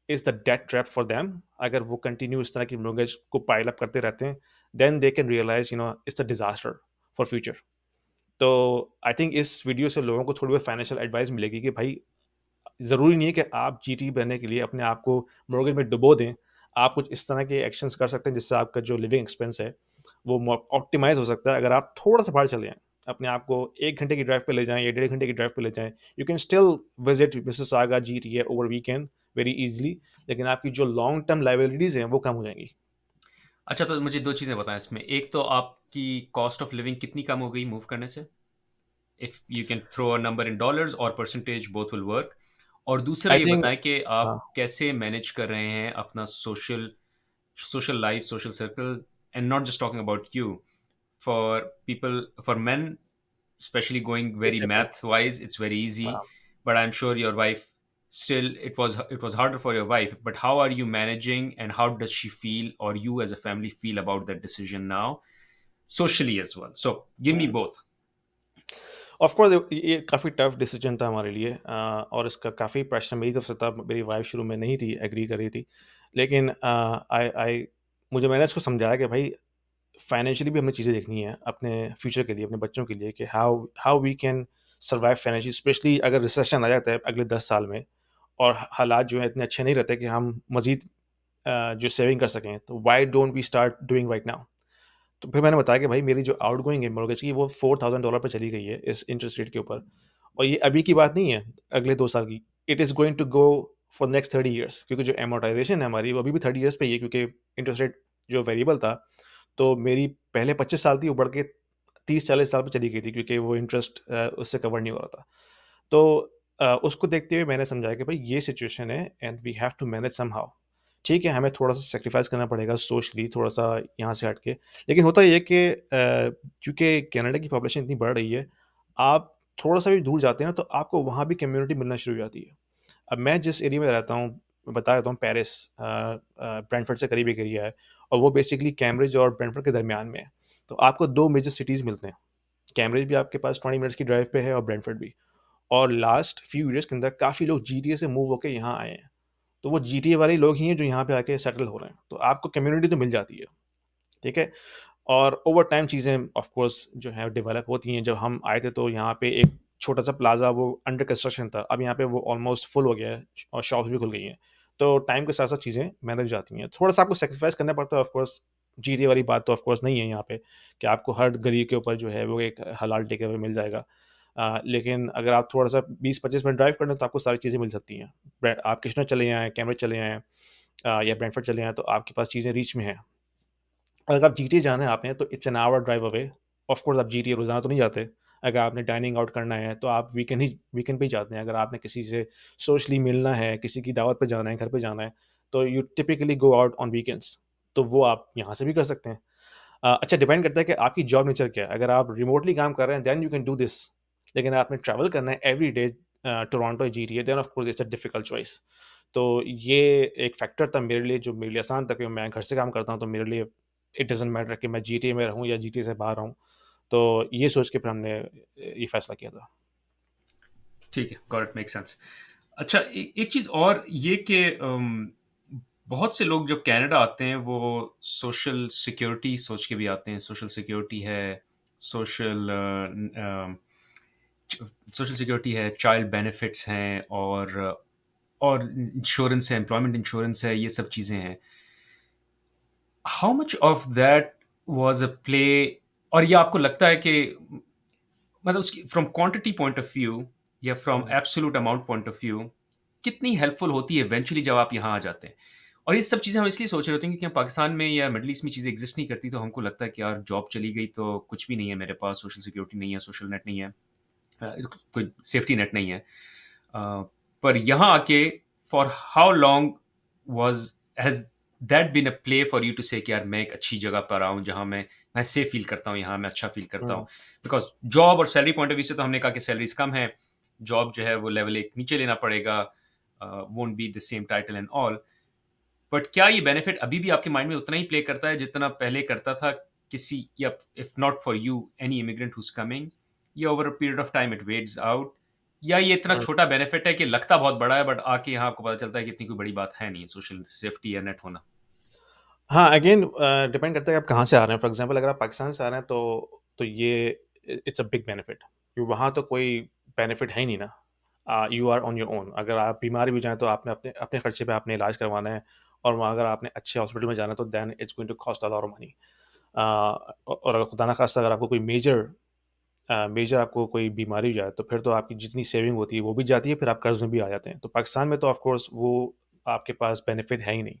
is the debt trap for them, अगर वो कंटिन्यू इस तरह की मॉर्गेज को पाइल अप करते रहते हैं, then they can realize it's a disaster for future. तो आई थिंक इस वीडियो से लोगों को थोड़ी बहुत फाइनेंशियल एडवाइस मिलेगी कि भाई ज़रूरी नहीं है कि आप जीटी बनने के लिए अपने आप को मॉर्गेज में डुबो दें। आप कुछ इस तरह के एक्शंस कर सकते हैं जिससे आपका जो लिविंग एक्सपेंस है, वो मो ऑप्टिमाइज़ हो सकता है। अगर आप थोड़ा-सा बाहर चले जाएँ, अपने आप को 1 घंटे की ड्राइव पे ले जाएँ या डेढ़ घंटे की ड्राइव पे ले जाएँ, you can still visit Mississauga, GTA over weekend very easily, लेकिन आपकी जो लॉन्ग टर्म लायबिलिटीज़ हैं, वो कम हो जाएँगी। अच्छा, तो मुझे 2 चीज़ें बताएँ इसमें। एक तो आपकी कॉस्ट ऑफ लिविंग कितनी कम हो गई मूव करने से? If you can throw a number in dollars और परसेंटेज बोथ विल वर्क। और दूसरा आई ये थिंक बताएँ कि आप हाँ, कैसे मैनेज कर रहे हैं अपना social life, social circle and not just talking about you, for people, for main especially going it's very different. math wise, it's very easy. हाँ। But I'm sure your wife still, it was harder for your wife. But how are you managing, and how does she feel, or you as a family feel about that decision now, socially as well? So give me hmm. both. Of course ये काफ़ी tough decision था हमारे लिए, और इसका काफ़ी pressure मेरी तरफ से था। मेरी वाइफ शुरू में नहीं थी, एग्री कर रही थी। लेकिन आई आई मुझे मैंने इसको समझाया कि भाई फाइनेंशियली भी हमें चीज़ें देखनी है अपने फ्यूचर के लिए, अपने बच्चों के लिए कि how how we can survive financially, specially अगर रिसेशन आ जाता है अगले 10 साल में और हालात जो है इतने अच्छे नहीं रहते कि हम मज़ीद जो सेविंग कर सकें, तो why don't we start doing right now? तो फिर मैंने बताया कि भाई मेरी जो आउटगोइंग है मॉर्गेज की वो $4,000 पे चली गई है इस इंटरेस्ट रेट के ऊपर, और ये अभी की बात नहीं है, अगले 2 साल की। It is going to go for next 30 years, क्योंकि जो एमोर्टाइज़ेशन है हमारी वो अभी भी 30 इयर्स पे ही है, क्योंकि इंटरेस्ट रेट जो वेरिएबल था, तो मेरी पहले 25 साल थी, वो बढ़ के 30-40 साल पे चली गई थी क्योंकि वो इंटरेस्ट उससे कवर नहीं हो रहा था। तो उसको देखते हुए मैंने समझा कि भाई ये सिचुएशन है and we have to manage somehow. ठीक है, हमें थोड़ा-सा सैक्रिफाइस करना पड़ेगा सोशली, थोड़ा-सा यहाँ से हट के। लेकिन होता ये है कि चूँकि कनाडा की पॉपुलेशन इतनी बढ़ रही है, आप थोड़ा-सा भी दूर जाते हैं ना, तो आपको वहाँ भी कम्युनिटी मिलना शुरू हो जाती है। अब मैं जिस एरिया में रहता हूँ, मैं बता देता हूँ, पेरिस ब्रेंटफोर्ड से करीब एक एरिया है और वो बेसिकली कैम्ब्रिज और ब्रेंटफोर्ड के दरमियान में है। तो आपको 2 मेजर सिटीज़ मिलते हैं। कैम्ब्रिज भी आपके पास 20 मिनट्स की ड्राइव पे है और ब्रेंटफोर्ड भी। और लास्ट फ्यू ईयर्स के अंदर काफ़ी लोग जीटीए से मूव होके यहाँ आए हैं। तो वो जीटीए वाले लोग ही हैं जो यहाँ पे आके सेटल हो रहे हैं। तो आपको कम्युनिटी तो मिल जाती है, ठीक है? और ओवर टाइम चीज़ें ऑफ कोर्स जो है डेवलप होती हैं। जब हम आए थे तो यहाँ पे एक छोटा-सा प्लाज़ा वो अंडर कंस्ट्रक्शन था। अब यहाँ पे वो ऑलमोस्ट फुल हो गया है और शॉप्स भी खुल गई हैं। तो टाइम के साथ-साथ चीज़ें मैनेज हो जाती हैं। थोड़ा-सा आपको सैक्रिफाइस करना पड़ता है ऑफ कोर्स। जीटीए वाली बात तो ऑफ कोर्स नहीं है यहाँ पे कि आपको हर गली के ऊपर जो है वो एक हलाल टेक अवे मिल जाएगा। लेकिन अगर आप थोड़ा-सा 20-25 मिनट ड्राइव कर लें तो आपको सारी चीज़ें मिल सकती हैं। आप किशनर चले आएँ, कैम्ब्रिज चले आएँ या ब्रेंटफोर्ड चले आएँ तो आपके पास चीज़ें रीच में हैं। अगर आप जीटीए जाना है आपने तो it's an hour drive away. Of course आप जीटीए रोज़ाना तो नहीं जाते। अगर आपने डाइनिंग आउट करना है तो आप वीकेंड पे ही जाते हैं। अगर आपने किसी से सोशली मिलना है, किसी की दावत पे जाना है, घर पे जाना है, तो you typically go out on weekends. तो वो आप यहाँ से भी कर सकते हैं। अच्छा डिपेंड करता है कि आपकी जॉब नेचर क्या है। अगर आप रिमोटली काम कर रहे हैं then you can do this. लेकिन आपने ट्रैवल करना है एवरी डे टोरंटो या GTA then of course it's a difficult choice. तो ये एक फैक्टर था मेरे लिए जो मेरे लिए आसान था कि मैं घर से काम करता हूँ तो मेरे लिए इट डज़न्ट मैटर कि मैं जीटीए में रहूँ या जीटीए से बाहर रहूँ। तो ये सोच के फिर हमने ये फैसला किया था। ठीक है, गॉट इट, मेक सेंस। अच्छा, एक चीज़ और ये कि बहुत से लोग जब कनाडा आते हैं वो सोशल सिक्योरिटी सोच के भी आते हैं। सोशल सिक्योरिटी है, सोशल सोशल सिक्योरिटी है, चाइल्ड बेनिफिट्स हैं और इंश्योरेंस है, एम्प्लॉयमेंट इंश्योरेंस है, ये सब चीज़ें हैं। How much of that was a play, और ये आपको लगता है कि मतलब उसकी from quantity point of view या from hmm, absolute amount point of view कितनी हेल्पफुल होती है इवेंचुअली जब आप यहाँ आ जाते हैं? और ये सब चीज़ें हम इसलिए सोच रहे होते हैं क्योंकि हम पाकिस्तान में या मिडल ईस्ट में चीज़ें एग्ज़िस्ट नहीं करती, तो हमको लगता है कि यार जॉब चली गई तो कुछ भी नहीं है मेरे पास, सोशल सिक्योरिटी नहीं है, सोशल नेट नहीं है, कोई सेफ्टी नेट नहीं है। अ, पर यहाँ आके for how long was has that been a play for you to say कि यार मैं एक अच्छी जगह पर आया हूँ जहाँ मैं सेफ फ़ील करता हूँ, यहाँ मैं अच्छा फ़ील करता हूँ। हुँ। बिकॉज़ जॉब और सैलरी पॉइंट ऑफ व्यू से तो हमने कहा कि सैलरीज़ कम है, जॉब जो है वो लेवल 1 नीचे लेना पड़ेगा, won't be the same title and all. But क्या ये बेनिफिट अभी भी आपके माइंड में उतना ही प्ले करता है जितना पहले करता था किसी, या if not for you any immigrant who's coming, या over a period of time it wades out, या ये इतना हुँ। छोटा बेनिफिट है कि लगता बहुत बड़ा है बट आके यहाँ आपको पता चलता है कि इतनी कोई बड़ी बात है नहीं सोशल सेफ्टी या नेट होना? हाँ, अगेन डिपेंड करता है कि आप कहाँ से आ रहे हैं। फॉर एग्ज़ाम्पल अगर आप पाकिस्तान से आ रहे हैं तो ये इट्स अ बिग बेनिफिट। वहाँ तो कोई बेनिफिट है ही नहीं ना। You are on your own. अगर आप बीमार भी जाएँ तो आपने अपने अपने खर्चे पे आपने इलाज करवाना है और वहाँ अगर आपने अच्छे हॉस्पिटल में जाना है तो then it's going to cost a lot of money. और अगर खुदा ना ख़ास्ता अगर आपको कोई मेजर आपको कोई बीमारी हो जाए तो फिर तो आपकी जितनी सेविंग होती है वो भी जाती है, फिर आप कर्ज़ में भी आ जाते हैं। तो पाकिस्तान में तो ऑफ़ कोर्स वो आपके पास बेनिफिट है ही नहीं।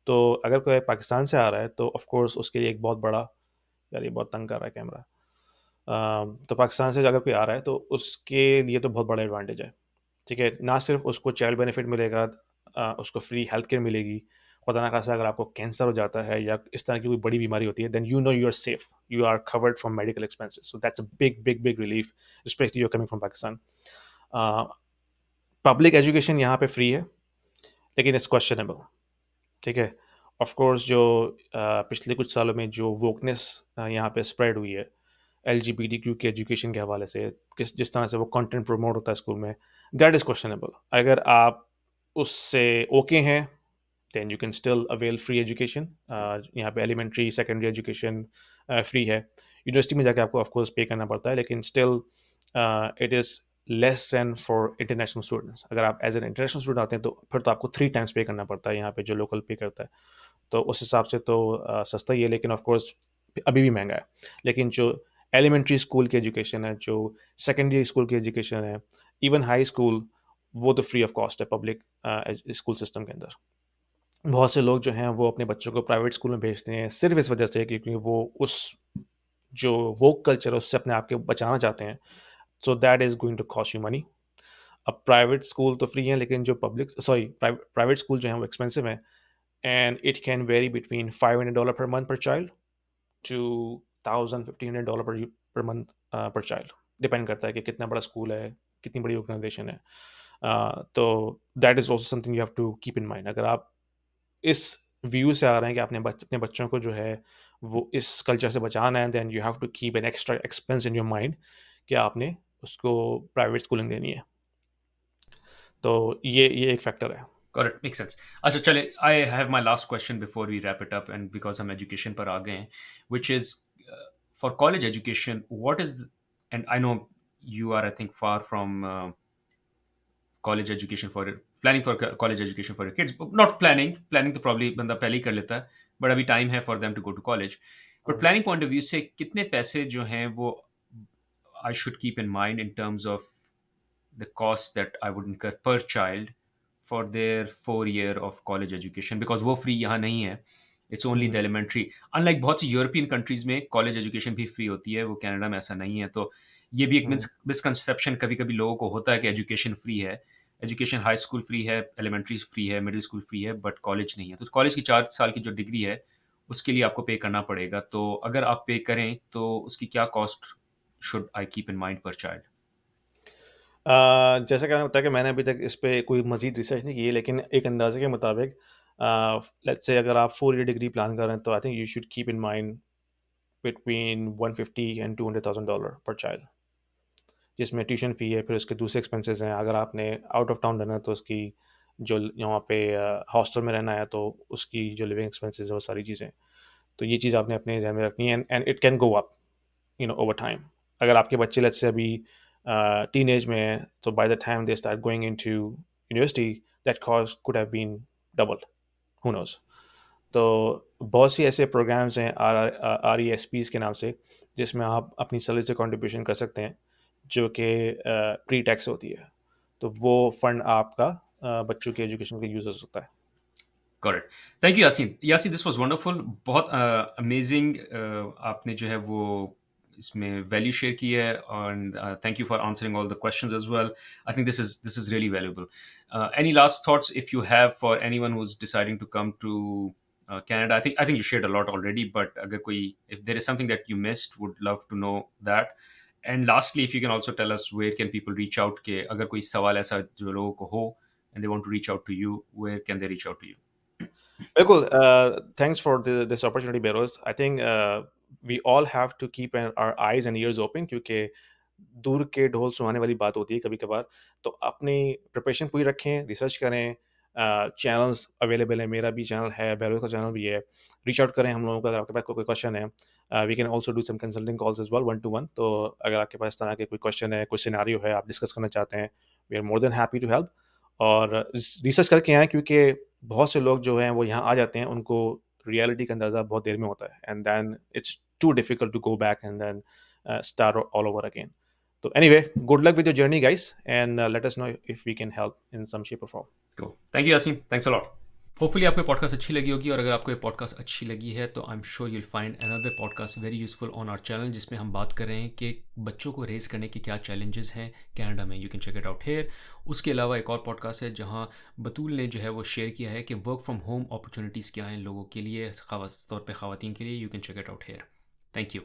तो अगर कोई पाकिस्तान से आ रहा है तो ऑफ़ कोर्स उसके लिए एक बहुत बड़ा, यार ये बहुत तंग कर रहा है कैमरा। तो पाकिस्तान से अगर कोई आ रहा है तो उसके लिए तो बहुत बड़ा एडवांटेज है। ठीक है? ना सिर्फ़ उसको चाइल्ड बेनिफिट मिलेगा, उसको फ्री हेल्थ केयर मिलेगी। खुदा ना ख़ास्ता अगर आपको कैंसर हो जाता है या इस तरह की कोई बड़ी बीमारी होती है, then you know you are safe, you are covered from medical expenses. So that's a big, big, big relief, specially you are coming from Pakistan. Uh, public education यहाँ पे फ्री है, लेकिन इट्स क्वेश्चनेबल। ठीक है? ऑफ़ कोर्स जो पिछले कुछ सालों में जो वोकनेस यहाँ पे स्प्रेड हुई है, एलजीबीटीक्यू के एजुकेशन के हवाले से, किस जिस तरह से वो कंटेंट प्रमोट होता है स्कूल में, दैट इज़ क्वेश्चनेबल। अगर आप उससे ओके हैं, then you can still avail free education. यहाँ पे एलिमेंट्री, सेकेंडरी एजुकेशन फ्री है। यूनिवर्सिटी में जाके आपको ऑफ कोर्स पे करना पड़ता है, लेकिन still it is less than for international students. अगर आप एज़ एन इंटरनेशनल स्टूडेंट आते हैं, तो फिर तो आपको 3 टाइम्स पे करना पड़ता है यहाँ पे जो लोकल पे करता है। तो उस हिसाब से तो सस्ता ही है, लेकिन ऑफ कोर्स अभी भी महँगा है। लेकिन जो एलिमेंट्री स्कूल की एजुकेशन है, जो सेकेंडरी स्कूल की एजुकेशन है, इवन हाई स्कूल, वो तो फ्री ऑफ कॉस्ट है पब्लिक स्कूल सिस्टम के अंदर। बहुत से लोग जो हैं वो अपने बच्चों को प्राइवेट स्कूल में भेजते हैं सिर्फ़ इस वजह से क्योंकि वो उस जो वोक कल्चर है उससे अपने आप को बचाना चाहते हैं। So that is going to cost you money. अब प्राइवेट स्कूल तो फ्री हैं, लेकिन जो प्राइवेट स्कूल जो हैं वो एक्सपेंसिव हैं and it can very between $500 per month पर चाइल्ड टू 1000-1500 पर मंथ पर चाइल्ड। डिपेंड करता है कि कितना बड़ा स्कूल है, कितनी बड़ी ऑर्गेनाइज़ेशन है। तो that is also something you have to keep in mind. अगर आप इस व्यू से आ रहे हैं कि आपने अपने बच्चों को जो है वो इस कल्चर से बचाना है, then you have to keep an extra expense in your mind कि आपने उसको प्राइवेट स्कूलिंग देनी है। तो ये एक फैक्टर है। Got it, make sense. अच्छा चले, I have my last question before we wrap it up, and because हम एजुकेशन पर आ गए हैं, which is for college education, what is, and I know you are, I think, far from college education for planning for college education for your kids. Not planning तो probably बंदा पहले ही कर लेता है, but अभी time है for them to go to college. But planning point of view से कितने पैसे जो हैं वो I should keep in mind in terms of the cost that I would incur per child for their 4 year of college education, because वो free यहाँ नहीं है. It's only the elementary. Unlike बहुत सी यूरोपियन कंट्रीज में college education भी free होती है, वो कनाडा में ऐसा नहीं है. तो ये भी एक मिसकंसेप्शन कभी कभी लोगों को होता है कि एजुकेशन फ्री है. एजुकेशन हाई स्कूल फ्री है, एलिमेंट्री फ्री है, मिडिल स्कूल फ्री है, बट कॉलेज नहीं है. तो कॉलेज की 4 साल की जो डिग्री है उसके लिए आपको पे करना पड़ेगा. तो अगर आप पे करें तो उसकी क्या cost should I keep in mind पर चाइल्ड? जैसा कहना होता है कि मैंने अभी तक इस पे कोई मज़ीद रिसर्च नहीं की है, लेकिन एक अंदाज़े के मुताबिक लेट्स से अगर आप 4 ईयर डिग्री प्लान कर रहे हैं, तो I think you should keep in mind between 150 and $200,000 पर चाइल्ड, जिसमें ट्यूशन फ़ी है, फिर उसके दूसरे एक्सपेंसेस हैं. अगर आपने आउट ऑफ टाउन रहना है, तो उसकी जो यहाँ पे हॉस्टल में रहना है, तो उसकी जो लिविंग एक्सपेंसेस है, वो सारी चीज़ें. तो ये चीज़ आपने अपने ध्यान में रखनी है, and it can go up over time. अगर आपके बच्चे लेट्स से अभी टीनेज में हैं, तो by the time they start going into university, that cost could have been double, who knows. तो बहुत सी ऐसे प्रोग्राम्स हैं RESPs के नाम से, जिसमें आप अपनी सैलरी से कंट्रीब्यूशन कर सकते हैं, जो कि प्री टैक्स होती है. तो वो फंड आपका बच्चों के एजुकेशन के यूज़ हो सकता है. Correct. Thank you Yasin. Yasin, this was wonderful. बहुत अमेजिंग आपने जो है वो इसमें वैल्यू शेयर की है, and thank you for answering all the questions as well. I think this is really valuable. Any last thoughts if you have for anyone who is deciding to come to Canada? I think you shared a lot already, but अगर कोई, if there is something that you missed, would love to know that. And lastly, if you can also tell us where can people reach out, के अगर कोई सवाल ऐसा जो लोगों को हो and they want to reach out to you, where can they reach out to you? बिल्कुल. Thanks for this opportunity Beroz. I think we all have to keep our eyes and ears open, क्योंकि दूर के ढोल सुनाने वाली बात होती है कभी कभार. तो अपनी प्रिपरेशन पूरी रखें, रिसर्च करें. चैनल्स अवेलेबल है, मेरा भी चैनल है, बेरोज का चैनल भी है. रीच आउट करें हम लोगों को अगर आपके पास कोई क्वेश्चन है. We can also do some consulting calls as well, 1-to-1. तो अगर आपके पास इस तरह के कोई क्वेश्चन है, कोई सिनेरियो है, आप डिस्कस करना चाहते हैं, we are more than happy to help. और रिसर्च करके आएँ, क्योंकि बहुत से लोग जो हैं वो यहाँ आ जाते हैं, उनको रियलिटी का अंदाज़ा बहुत देर में होता है, and then it's too difficult to go back and then start all over again. तो anyway, good luck with your journey guys, and let us know if we can help in some shape और form. Cool. Thank you, Yasin. Thanks a lot. Hopefully आपको ये podcast अच्छी लगी होगी, और अगर आपको ये पॉडकास्ट अच्छी लगी है तो I am sure you'll find another podcast very useful on our channel, जिसमें हम बात कर रहे हैं कि बच्चों को रेज करने के क्या चैलेंजेस हैं कनाडा में. You can check it out here. उसके अलावा एक और पॉडकास्ट है जहाँ बतूल ने जो है वो शेयर किया है कि वर्क फ्रॉम होम अपॉर्चुनिटीज़ क्या हैं लोगों के लिए, खास तौर पर ख़वातीन के लिए. You can check it out here. Thank you.